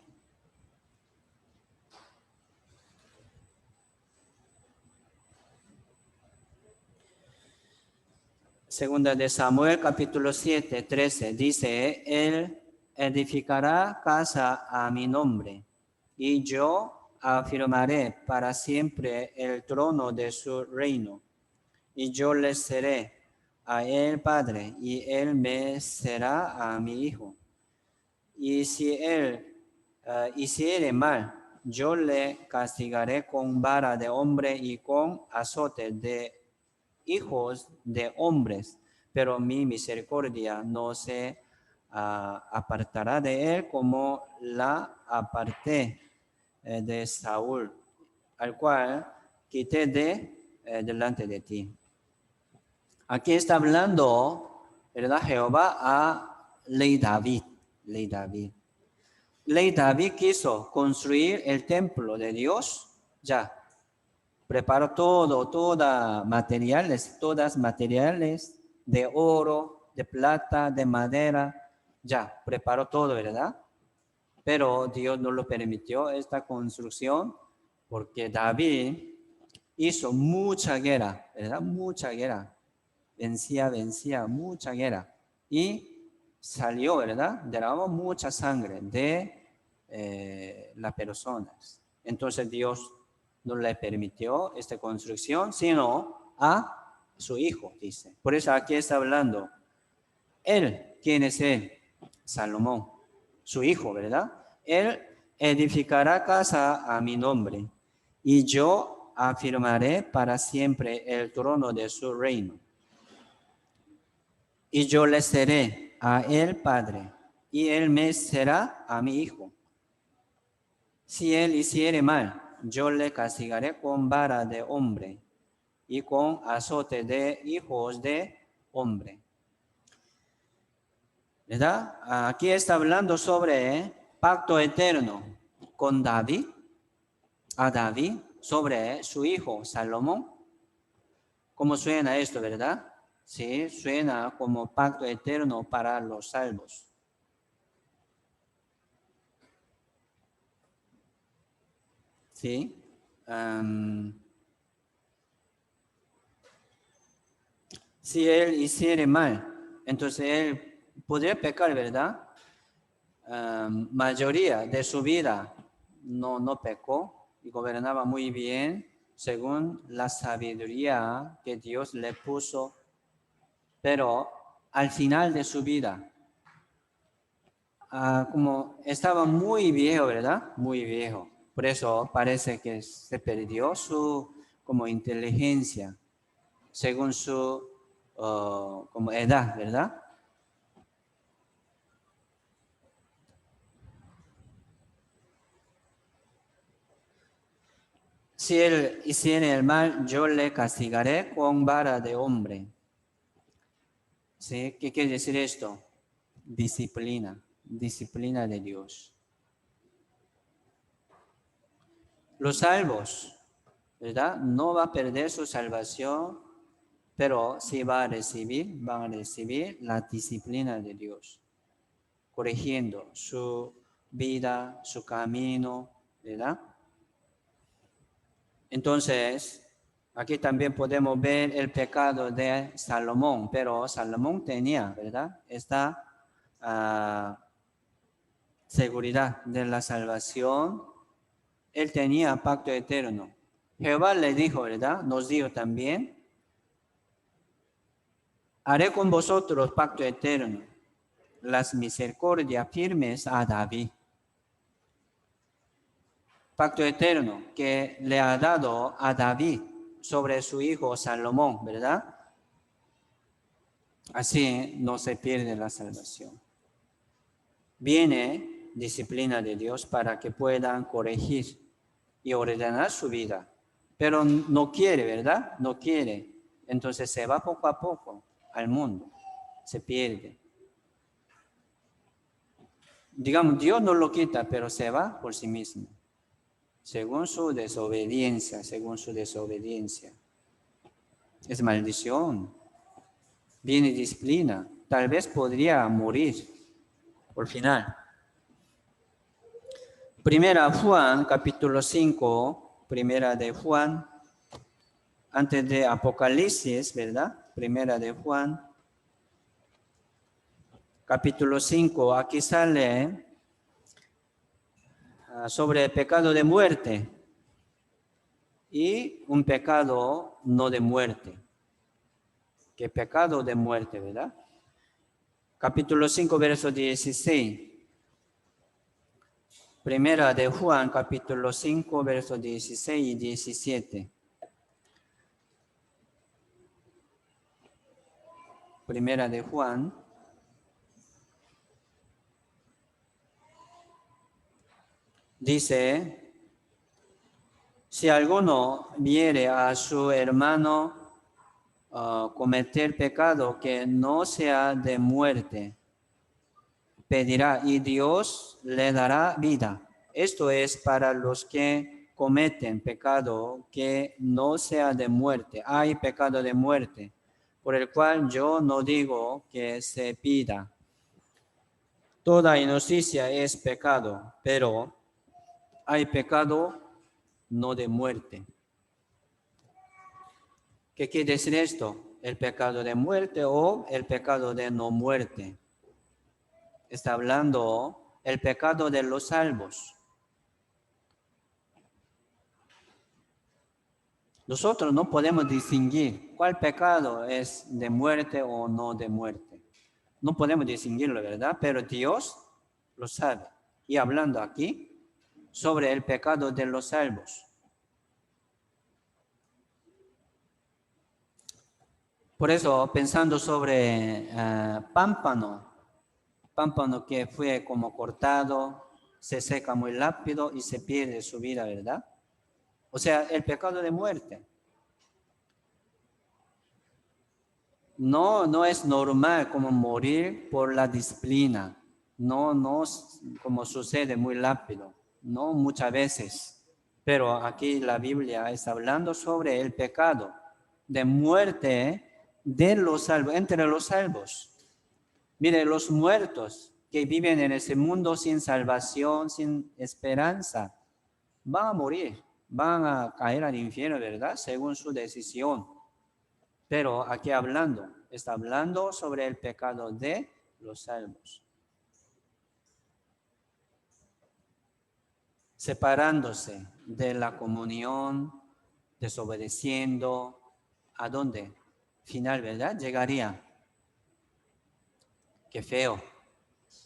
Speaker 1: Segunda de Samuel, capítulo 7, 13. Dice, Él edificará casa a mi nombre, y yo afirmaré para siempre el trono de su reino. Y yo le seré a él padre, y él me será a mi hijo. Y si él hiciere mal, yo le castigaré con vara de hombre y con azote de hijos de hombres, pero mi misericordia no se apartará de él como la aparté de Saúl, al cual quité delante de ti. Aquí está hablando, ¿verdad? Jehová a Ley David. Ley David quiso construir el templo de Dios, ya preparó todas materiales de oro, de plata, de madera, ya preparó todo, ¿verdad? Pero Dios no lo permitió esta construcción porque David hizo mucha guerra, ¿verdad? Mucha guerra. Vencía, mucha guerra. Y salió, ¿verdad? Derramó mucha sangre de las personas. Entonces Dios no le permitió esta construcción, sino a su hijo, dice. Por eso aquí está hablando. Él, ¿quién es él? Salomón, su hijo, ¿verdad? Él edificará casa a mi nombre, y yo afirmaré para siempre el trono de su reino. Y yo le seré a él padre, y él me será a mi hijo. Si él hiciere mal, yo le castigaré con vara de hombre y con azote de hijos de hombre. ¿Verdad? Aquí está hablando sobre pacto eterno con David, a David, sobre su hijo Salomón. ¿Cómo suena esto, verdad? Sí, suena como pacto eterno para los salvos. ¿Sí? Si él hiciere mal, entonces él podría pecar, ¿verdad? Mayoría de su vida no pecó y gobernaba muy bien según la sabiduría que Dios le puso, pero al final de su vida, como estaba muy viejo, ¿verdad? Muy viejo. Por eso parece que se perdió su como inteligencia según su como edad, ¿verdad? Si él hiciere el mal, yo le castigaré con vara de hombre. ¿Sí? ¿Qué quiere decir esto? Disciplina de Dios. Los salvos, ¿verdad? No va a perder su salvación, pero sí van a recibir la disciplina de Dios, corrigiendo su vida, su camino, ¿verdad? Entonces, Aquí también podemos ver el pecado de Salomón, pero Salomón tenía, ¿verdad? Esta seguridad de la salvación. Él tenía pacto eterno. Jehová le dijo, ¿verdad? Nos dijo también, haré con vosotros pacto eterno, las misericordias firmes a David. Pacto eterno que le ha dado a David sobre su hijo Salomón, ¿verdad? Así no se pierde la salvación. Viene disciplina de Dios para que puedan corregir y ordenar su vida. Pero no quiere, ¿verdad? No quiere. Entonces se va poco a poco al mundo. Se pierde. Digamos, Dios no lo quita, pero se va por sí mismo. Según su desobediencia, Es maldición. Viene disciplina. Tal vez podría morir por final. Primera Juan, capítulo 5, primera de Juan, antes de Apocalipsis, ¿verdad? Primera de Juan, capítulo 5, aquí sale sobre el pecado de muerte y un pecado no de muerte. ¿Qué pecado de muerte, verdad? Capítulo 5, verso 16. Primera de Juan, capítulo 5, versos 16 y 17. Primera de Juan. Dice, si alguno viere a su hermano cometer pecado que no sea de muerte, pedirá y Dios le dará vida. Esto es para los que cometen pecado que no sea de muerte. Hay pecado de muerte, por el cual yo no digo que se pida. Toda inocencia es pecado, pero hay pecado no de muerte. ¿Qué quiere decir esto? El pecado de muerte o el pecado de no muerte. Está hablando el pecado de los salvos. Nosotros no podemos distinguir cuál pecado es de muerte o no de muerte. No podemos distinguirlo, ¿verdad? Pero Dios lo sabe. Y hablando aquí sobre el pecado de los salvos. Por eso, pensando sobre pámpano que fue como cortado, se seca muy rápido y se pierde su vida, ¿verdad? O sea, el pecado de muerte. No es normal como morir por la disciplina. No como sucede muy rápido. No muchas veces. Pero aquí la Biblia está hablando sobre el pecado de muerte de los salvos, entre los salvos. Mire, los muertos que viven en ese mundo sin salvación, sin esperanza, van a morir, van a caer al infierno, ¿verdad? Según su decisión. Pero aquí está hablando sobre el pecado de los salvos. Separándose de la comunión, desobedeciendo, ¿a dónde? Final, ¿verdad? Llegaría. Qué feo.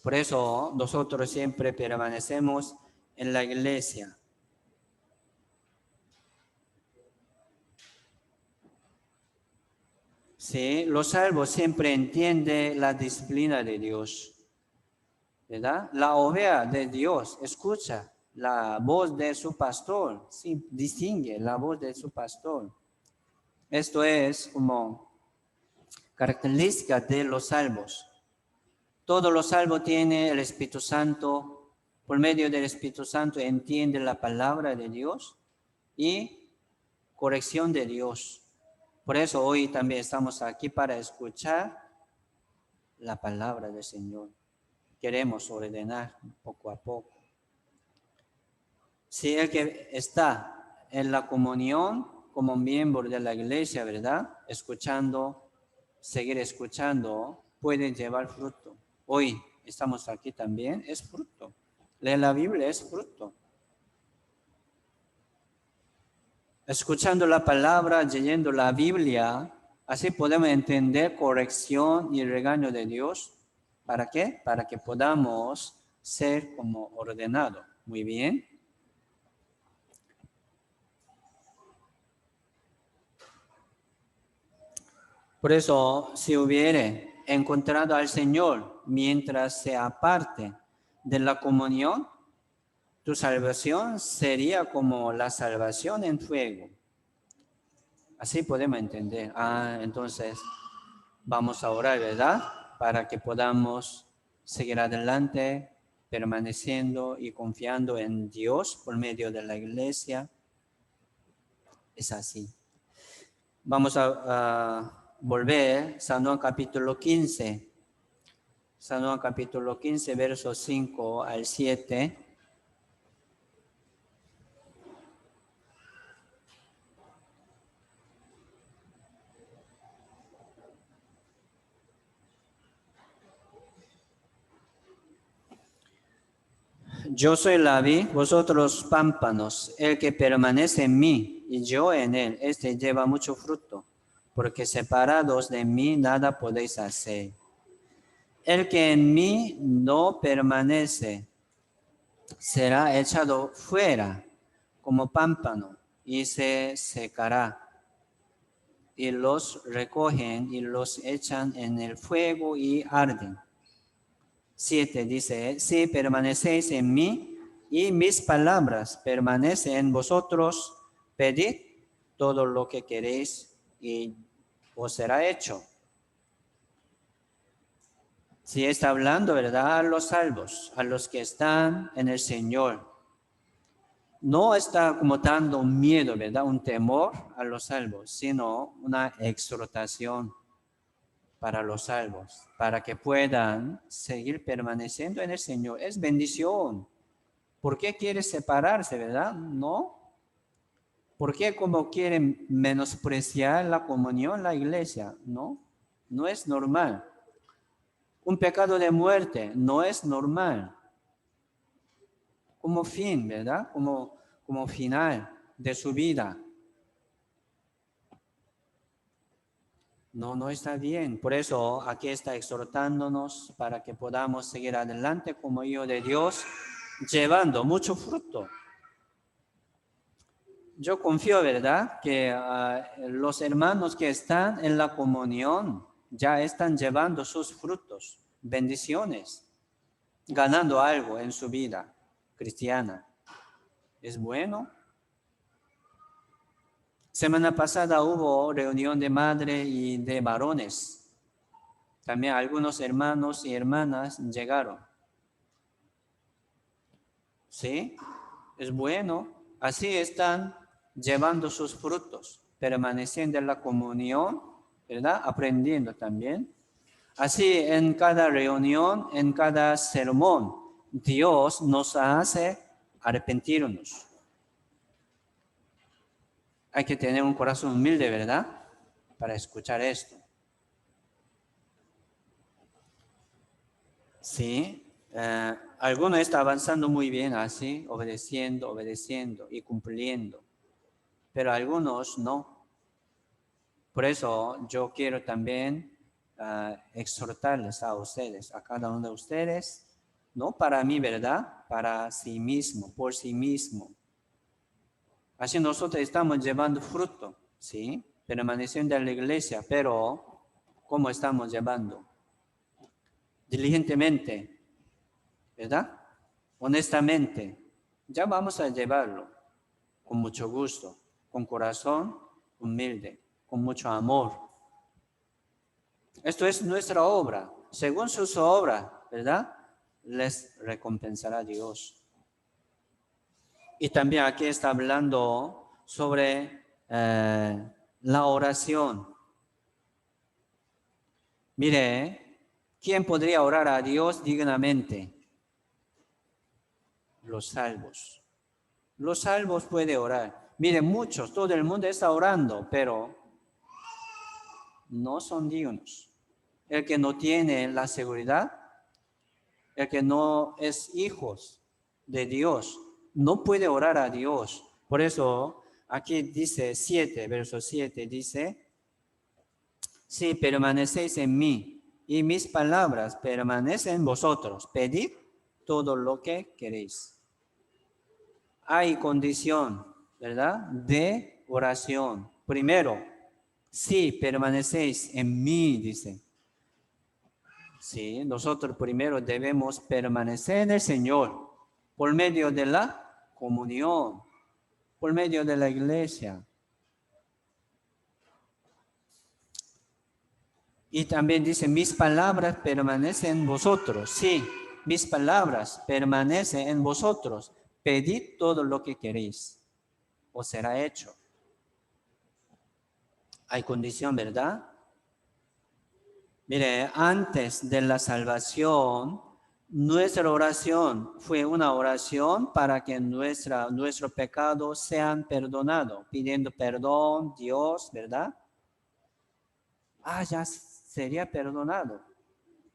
Speaker 1: Por eso nosotros siempre permanecemos en la iglesia. Sí, los salvos siempre entienden la disciplina de Dios, ¿verdad? La oveja de Dios escucha la voz de su pastor, sí, distingue la voz de su pastor. Esto es como característica de los salvos. Todos los salvos tienen el Espíritu Santo. Por medio del Espíritu Santo entienden la palabra de Dios y corrección de Dios. Por eso hoy también estamos aquí para escuchar la palabra del Señor. Queremos ordenar poco a poco. Si el que está en la comunión como miembro de la iglesia, ¿verdad? Seguir escuchando, puede llevar fruto. Hoy estamos aquí también, es fruto. Leer la Biblia es fruto. Escuchando la palabra, leyendo la Biblia, así podemos entender corrección y regaño de Dios. ¿Para qué? Para que podamos ser como ordenado. Muy bien. Por eso, si hubiere encontrado al Señor mientras se aparte de la comunión, tu salvación sería como la salvación en fuego. Así podemos entender. Entonces vamos a orar, ¿verdad? Para que podamos seguir adelante, permaneciendo y confiando en Dios por medio de la iglesia. Es así. Vamos a volver, San Juan capítulo 15. San Juan capítulo 15, versos 5 al 7. Yo soy la vid, vosotros pámpanos. El que permanece en mí y yo en él, este lleva mucho fruto, porque separados de mí nada podéis hacer. El que en mí no permanece será echado fuera como pámpano y se secará. Y los recogen y los echan en el fuego y arden. 7 dice, si permanecéis en mí y mis palabras permanecen en vosotros, pedid todo lo que queréis y os será hecho. Si está hablando, ¿verdad? A los salvos, a los que están en el Señor. No está como dando un miedo, ¿verdad? Un temor a los salvos, sino una exhortación para los salvos, para que puedan seguir permaneciendo en el Señor. Es bendición. ¿Por qué quiere separarse, verdad? No. ¿Por qué como quieren menospreciar la comunión, la iglesia? No, no es normal. Un pecado de muerte no es normal. Como fin, ¿verdad? Como final de su vida. No está bien. Por eso aquí está exhortándonos para que podamos seguir adelante como hijos de Dios, llevando mucho fruto. Yo confío, ¿verdad?, que los hermanos que están en la comunión ya están llevando sus frutos, bendiciones, ganando algo en su vida cristiana. ¿Es bueno? Semana pasada hubo reunión de madre y de varones. También algunos hermanos y hermanas llegaron. ¿Sí? Es bueno. Así están llevando sus frutos, permaneciendo en la comunión, ¿verdad? Aprendiendo también. Así en cada reunión, en cada sermón, Dios nos hace arrepentirnos. Hay que tener un corazón humilde, ¿verdad?, para escuchar esto. Sí, alguno está avanzando muy bien así, obedeciendo y cumpliendo, pero algunos no. Por eso yo quiero también exhortarles a ustedes, a cada uno de ustedes, no para mí, ¿verdad?, para sí mismo, por sí mismo. Así nosotros estamos llevando fruto, ¿sí?, permaneciendo en la iglesia, pero ¿cómo estamos llevando? Diligentemente, ¿verdad? Honestamente, ya vamos a llevarlo con mucho gusto, con corazón humilde, con mucho amor. Esto es nuestra obra. Según sus obras, ¿verdad?, les recompensará Dios. Y también aquí está hablando sobre la oración. Mire, ¿quién podría orar a Dios dignamente? Los salvos. Los salvos pueden orar. Miren, muchos, todo el mundo está orando, pero no son dignos. El que no tiene la seguridad, el que no es hijos de Dios, no puede orar a Dios. Por eso aquí dice 7, verso 7, dice, si permanecéis en mí y mis palabras permanecen en vosotros, pedid todo lo que queréis. Hay condición, ¿verdad? De oración. Primero, si permanecéis en mí, dice. Sí, nosotros primero debemos permanecer en el Señor por medio de la comunión, por medio de la iglesia. Y también dice, mis palabras permanecen en vosotros. Sí, mis palabras permanecen en vosotros. Pedid todo lo que queréis, os será hecho. Hay condición, ¿verdad? Mire, antes de la salvación, nuestra oración fue una oración para que nuestros pecados sean perdonados, pidiendo perdón, Dios, ¿verdad? Ya sería perdonado.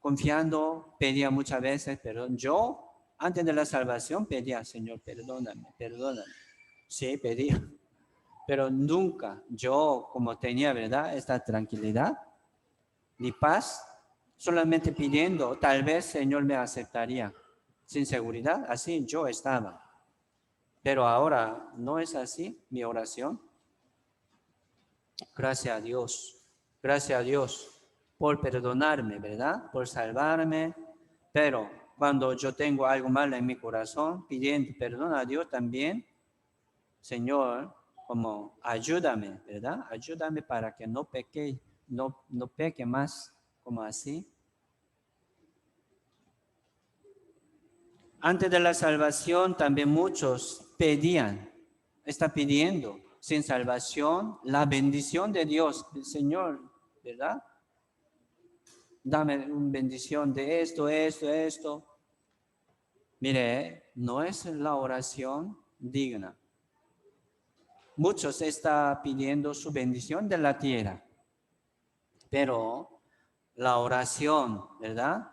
Speaker 1: Confiando, pedía muchas veces perdón. Yo, antes de la salvación, pedía, Señor, perdóname, perdóname. Sí, pedía. Pero nunca yo, como tenía, ¿verdad? Esta tranquilidad, ni paz, solamente pidiendo, tal vez Señor me aceptaría. Sin seguridad, así yo estaba. Pero ahora no es así mi oración. Gracias a Dios por perdonarme, ¿verdad? Por salvarme. Pero cuando yo tengo algo malo en mi corazón, pidiendo perdón a Dios también, Señor, como ayúdame, ¿verdad? Ayúdame para que no peque, no peque más, como así. Antes de la salvación también muchos están pidiendo sin salvación la bendición de Dios, Señor, ¿verdad? Dame una bendición de esto. Mire, no es la oración digna. Muchos están pidiendo su bendición de la tierra, pero la oración, ¿verdad?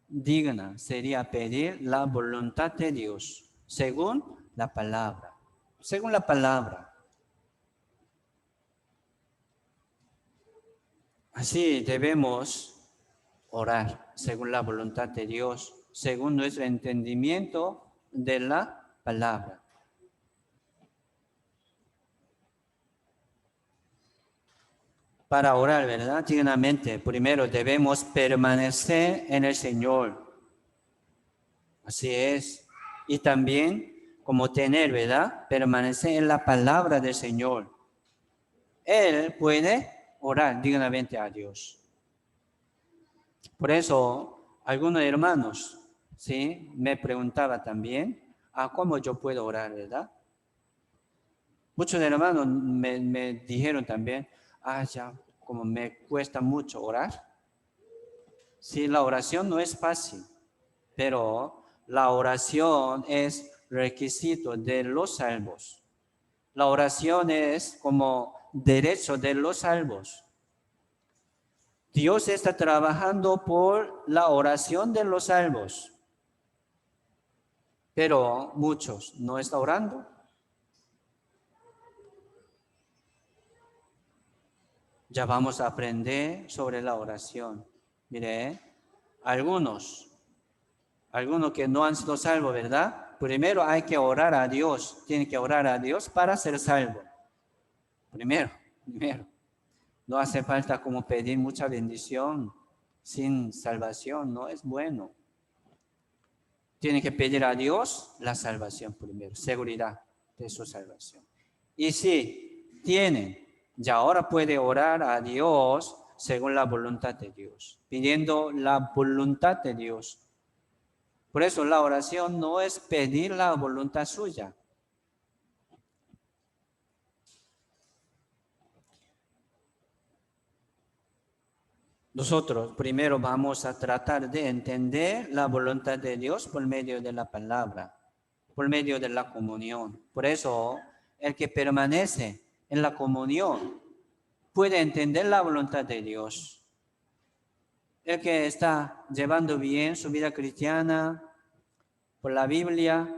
Speaker 1: Digna sería pedir la voluntad de Dios, según la palabra. Según la palabra. Así debemos orar, según la voluntad de Dios, según nuestro entendimiento de la palabra. Para orar, ¿verdad? Dignamente, primero debemos permanecer en el Señor. Así es. Y también, como tener, ¿verdad? Permanecer en la palabra del Señor. Él puede orar dignamente a Dios. Por eso, algunos hermanos, ¿sí? Me preguntaba también, ¿cómo yo puedo orar, verdad? Muchos hermanos me dijeron también, ya, como me cuesta mucho orar. Sí, la oración no es fácil, pero la oración es requisito de los salvos. La oración es como derecho de los salvos. Dios está trabajando por la oración de los salvos, pero muchos no están orando. Ya vamos a aprender sobre la oración. Mire, algunos que no han sido salvos, ¿verdad? Primero hay que orar a Dios. Tiene que orar a Dios para ser salvo. Primero. No hace falta como pedir mucha bendición sin salvación. No es bueno. Tiene que pedir a Dios la salvación primero. Seguridad de su salvación. Y si tienen, ya ahora puede orar a Dios según la voluntad de Dios, pidiendo la voluntad de Dios. Por eso la oración no es pedir la voluntad suya. Nosotros primero vamos a tratar de entender la voluntad de Dios por medio de la palabra, por medio de la comunión. Por eso el que permanece en la comunión, puede entender la voluntad de Dios. El que está llevando bien su vida cristiana por la Biblia,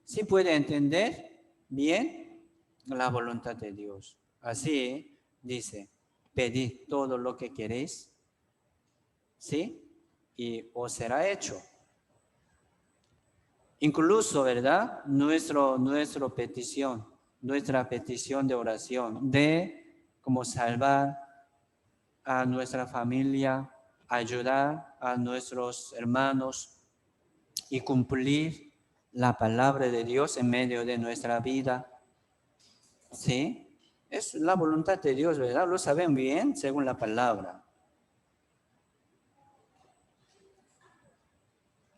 Speaker 1: sí puede entender bien la voluntad de Dios. Así dice, pedid todo lo que queréis, ¿sí? Y os será hecho. Incluso, ¿verdad? Nuestra petición de oración, de cómo salvar a nuestra familia, ayudar a nuestros hermanos y cumplir la palabra de Dios en medio de nuestra vida. ¿Sí? Es la voluntad de Dios, ¿verdad? Lo saben bien según la palabra.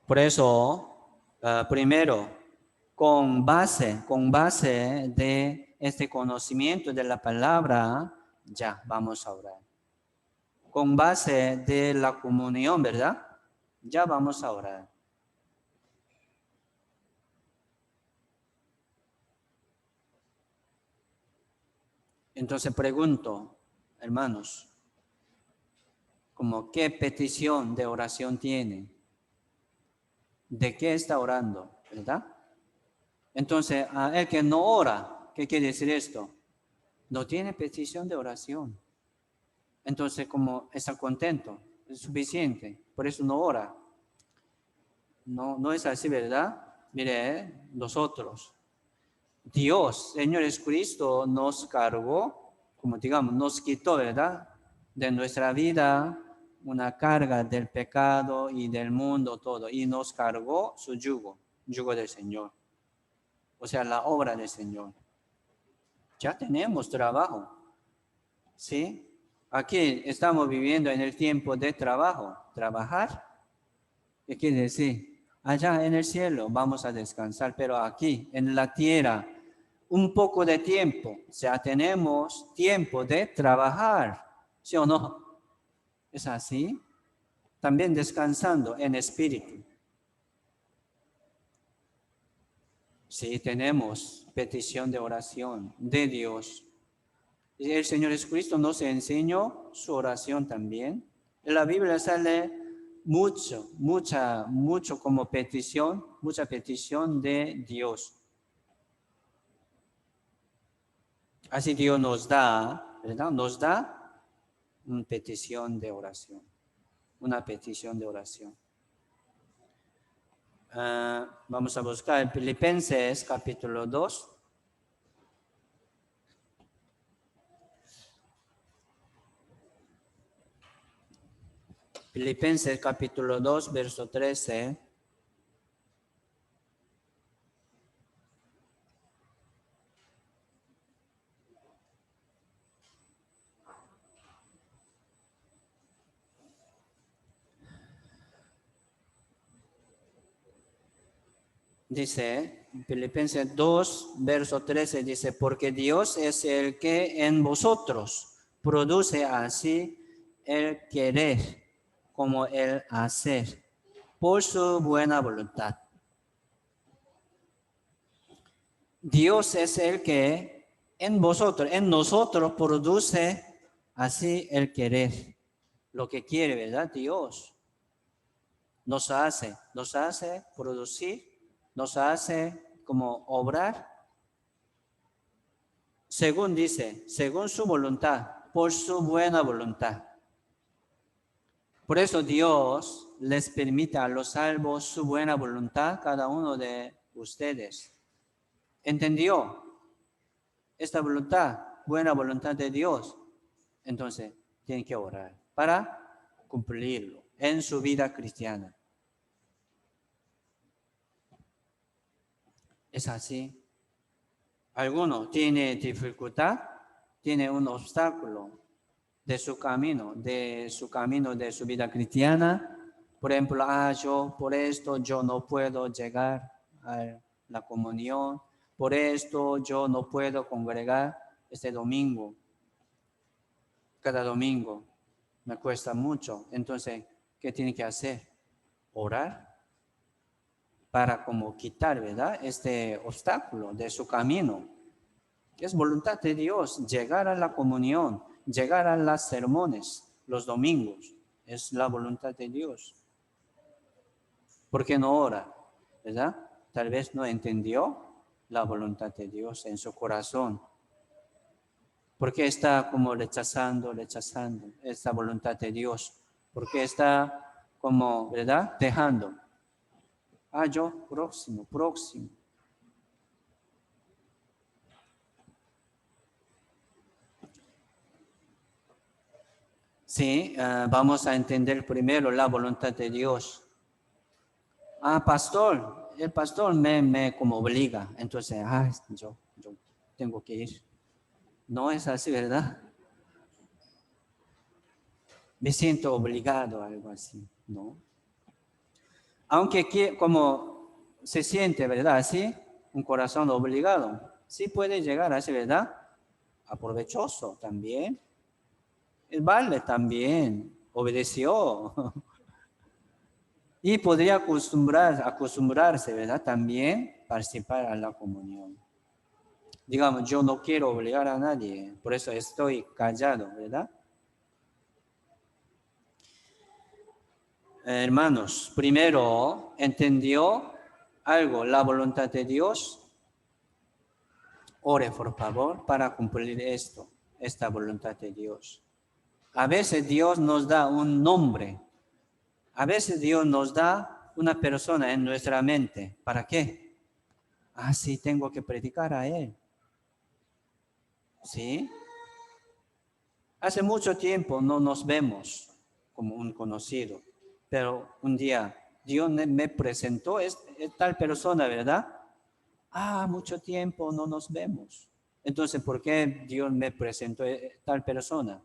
Speaker 1: Por eso, primero, con base de este conocimiento de la palabra, ya vamos a orar. Con base de la comunión, ¿verdad? Ya vamos a orar. Entonces pregunto, hermanos, ¿como qué petición de oración tiene? ¿De qué está orando? ¿Verdad? Entonces, a el que no ora, ¿qué quiere decir esto? No tiene petición de oración. Entonces, como está contento, es suficiente, por eso no ora. No es así, ¿verdad? Mire, nosotros, Dios, Señor Jesucristo, nos cargó, como digamos, nos quitó, ¿verdad? De nuestra vida una carga del pecado y del mundo todo, y nos cargó su yugo del Señor. O sea, la obra del Señor. Ya tenemos trabajo, ¿sí? Aquí estamos viviendo en el tiempo de trabajo, trabajar. ¿Qué quiere decir? Allá en el cielo vamos a descansar, pero aquí en la tierra un poco de tiempo, o sea, tenemos tiempo de trabajar, ¿sí o no? ¿Es así? También descansando en espíritu. Sí, tenemos petición de oración de Dios. Y el Señor Jesucristo nos enseñó su oración también. En la Biblia sale mucho como petición, mucha petición de Dios. Así Dios nos da, ¿verdad? Nos da una petición de oración. Una petición de oración. Vamos a buscar Filipenses capítulo 2. Filipenses capítulo 2, verso 13. Dice, Filipenses 2, verso 13, dice, porque Dios es el que en vosotros produce así el querer como el hacer, por su buena voluntad. Dios es el que en vosotros, en nosotros produce así el querer, lo que quiere, ¿verdad? Dios nos hace producir, nos hace como obrar, según dice, según su voluntad, por su buena voluntad. Por eso Dios les permite a los salvos su buena voluntad, cada uno de ustedes. ¿Entendió esta voluntad, buena voluntad de Dios? Entonces, tienen que orar para cumplirlo en su vida cristiana. Es así. Alguno tiene dificultad, tiene un obstáculo de su camino de su vida cristiana. Por ejemplo, yo por esto yo no puedo llegar a la comunión, por esto yo no puedo congregar este domingo. Cada domingo me cuesta mucho. Entonces, ¿qué tiene que hacer? Orar para como quitar, ¿verdad? Este obstáculo de su camino. Es voluntad de Dios llegar a la comunión, llegar a las sermones los domingos. Es la voluntad de Dios. ¿Por qué no ora? ¿Verdad? Tal vez no entendió la voluntad de Dios en su corazón. ¿Por qué está como rechazando esta voluntad de Dios? ¿Por qué está como, ¿verdad? Dejando. Yo, próximo. Sí, vamos a entender primero la voluntad de Dios. Pastor, el pastor me como obliga, entonces, yo tengo que ir. No es así, ¿verdad? Me siento obligado, algo así, ¿no? Aunque como se siente, ¿verdad? Así, un corazón obligado, sí puede llegar a ser, ¿verdad? Aprovechoso también. El vale también obedeció. Y podría acostumbrarse, ¿verdad? También participar a la comunión. Digamos, yo no quiero obligar a nadie, por eso estoy callado, ¿verdad? Hermanos, primero entendió algo, la voluntad de Dios. Ore, por favor, para cumplir esta voluntad de Dios. A veces Dios nos da un nombre. A veces Dios nos da una persona en nuestra mente. ¿Para qué? Sí, tengo que predicar a Él. ¿Sí? Hace mucho tiempo no nos vemos como un conocido, pero un día Dios me presentó es tal persona, ¿verdad? Mucho tiempo no nos vemos. Entonces, ¿por qué Dios me presentó tal persona?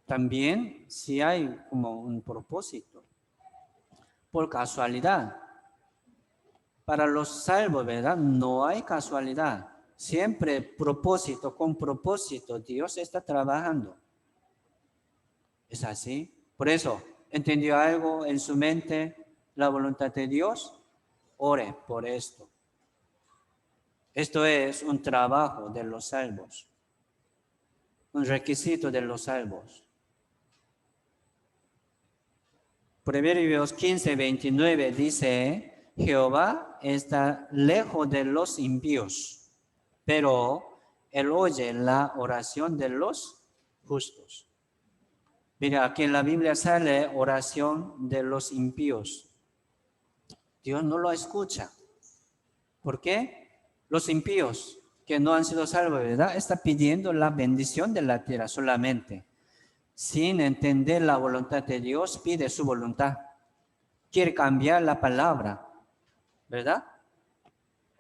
Speaker 1: También si hay como un propósito, por casualidad. Para los salvos, ¿verdad? No hay casualidad. Siempre propósito, con propósito, Dios está trabajando. ¿Es así? Por eso, ¿entendió algo en su mente la voluntad de Dios? Ore por esto. Esto es un trabajo de los salvos, un requisito de los salvos. Proverbios 15:29 dice, Jehová está lejos de los impíos, pero Él oye la oración de los justos. Mira, aquí en la Biblia sale oración de los impíos. Dios no lo escucha. ¿Por qué? Los impíos que no han sido salvos, ¿verdad? Está pidiendo la bendición de la tierra solamente. Sin entender la voluntad de Dios, pide su voluntad. Quiere cambiar la palabra, ¿verdad?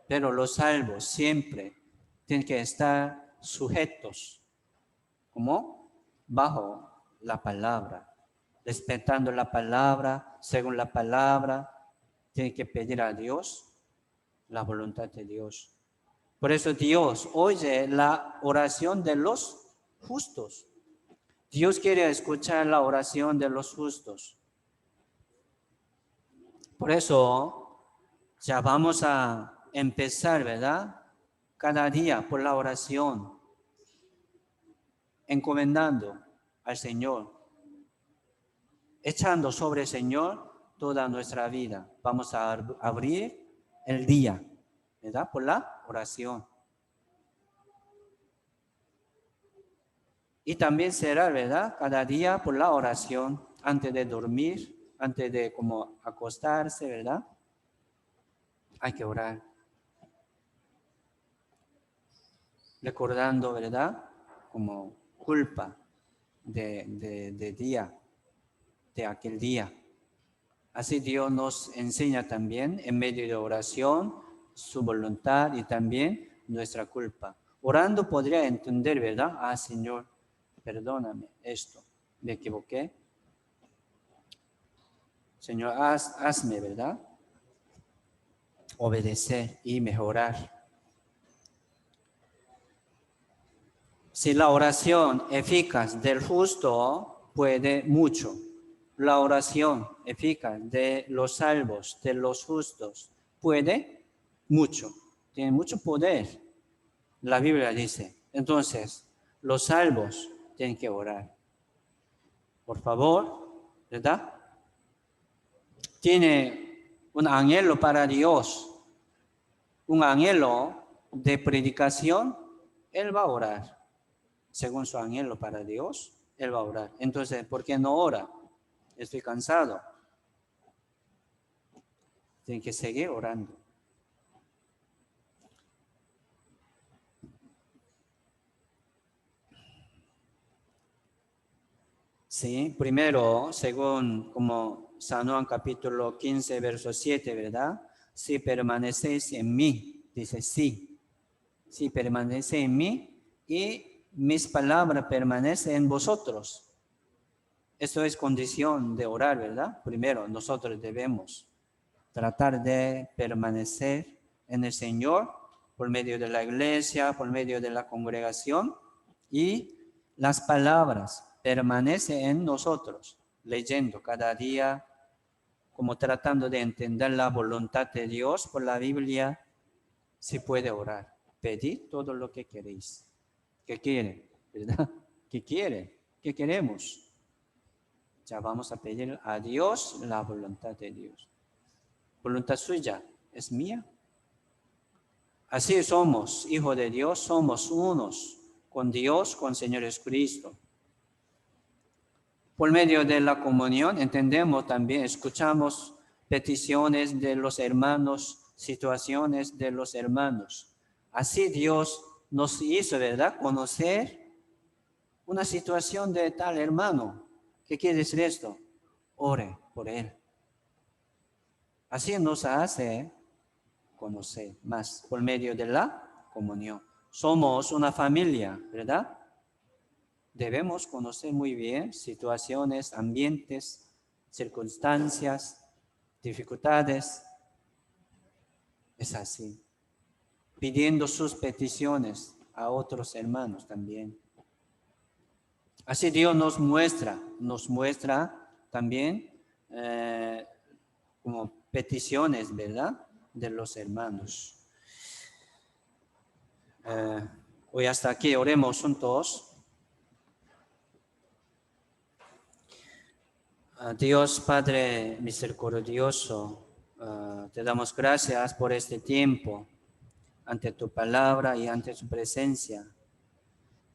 Speaker 1: Pero los salvos siempre tienen que estar sujetos, ¿cómo? Bajo la palabra, respetando la palabra, según la palabra, tienen que pedir a Dios la voluntad de Dios. Por eso Dios oye la oración de los justos. Dios quiere escuchar la oración de los justos. Por eso ya vamos a empezar, ¿verdad? Cada día por la oración, encomendando al Señor, echando sobre el Señor toda nuestra vida. Vamos a abrir el día, ¿verdad? Por la oración. Y también será, ¿verdad? Cada día por la oración, antes de dormir, antes de como acostarse, ¿verdad? Hay que orar. Recordando, ¿verdad? Como culpa de día, de aquel día. Así Dios nos enseña también en medio de oración su voluntad y también nuestra culpa. Orando podría entender, ¿verdad? Señor, perdóname esto, me equivoqué. Señor, hazme, ¿verdad? Obedecer y mejorar. Si la oración eficaz del justo puede mucho, la oración eficaz de los salvos, de los justos, puede mucho, tiene mucho poder. La Biblia dice. Entonces, los salvos tienen que orar. Por favor, ¿verdad? Tiene un anhelo para Dios, un anhelo de predicación, él va a orar. Según su anhelo para Dios, él va a orar. Entonces, ¿por qué no ora? Estoy cansado. Tiene que seguir orando. Sí, primero, según como San Juan capítulo 15, verso 7, ¿verdad? Si permanecéis en mí, dice sí. Si permanece en mí y mis palabras permanecen en vosotros. Eso es condición de orar, ¿verdad? Primero, nosotros debemos tratar de permanecer en el Señor por medio de la iglesia, por medio de la congregación, y las palabras permanecen en nosotros, leyendo cada día, como tratando de entender la voluntad de Dios por la Biblia. Se puede orar. Pedid todo lo que queréis. ¿Qué quieren? ¿Verdad? ¿Qué quieren? ¿Qué queremos? Ya vamos a pedir a Dios la voluntad de Dios. Voluntad suya es mía. Así somos, hijos de Dios, somos unos con Dios, con Señor Jesucristo. Por medio de la comunión entendemos también, escuchamos peticiones de los hermanos, situaciones de los hermanos. Así Dios nos hizo, ¿verdad?, conocer una situación de tal hermano. ¿Qué quiere decir esto? Ore por él. Así nos hace conocer más por medio de la comunión. Somos una familia, ¿verdad? Debemos conocer muy bien situaciones, ambientes, circunstancias, dificultades. Es así. Pidiendo sus peticiones a otros hermanos también. Así Dios nos muestra también como peticiones, ¿verdad?, de los hermanos. Hoy hasta aquí, oremos juntos. Dios Padre misericordioso, te damos gracias por este tiempo ante tu palabra y ante su presencia.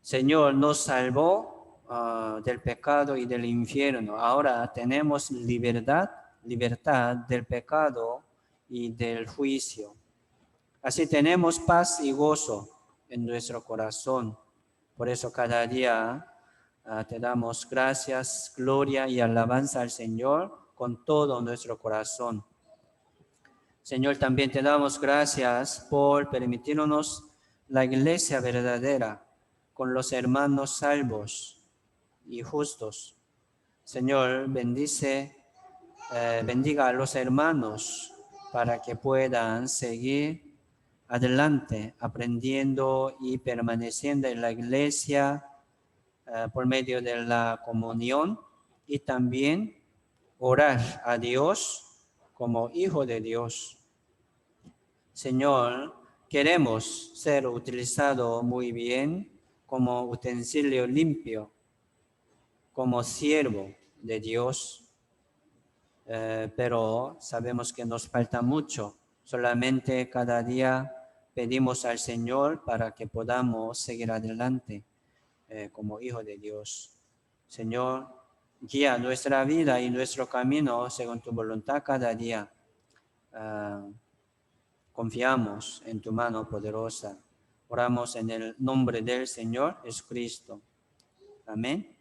Speaker 1: Señor, nos salvó del pecado y del infierno. Ahora tenemos libertad del pecado y del juicio. Así tenemos paz y gozo en nuestro corazón. Por eso cada día te damos gracias, gloria y alabanza al Señor con todo nuestro corazón. Señor, también te damos gracias por permitirnos la iglesia verdadera con los hermanos salvos y justos. Señor, bendiga a los hermanos para que puedan seguir adelante aprendiendo y permaneciendo en la iglesia por medio de la comunión y también orar a Dios como hijo de Dios. Señor, queremos ser utilizados muy bien como utensilio limpio, como siervo de Dios, pero sabemos que nos falta mucho. Solamente cada día pedimos al Señor para que podamos seguir adelante como hijo de Dios. Señor, guía nuestra vida y nuestro camino según tu voluntad cada día. Confiamos en tu mano poderosa. Oramos en el nombre del Señor Jesucristo. Amén.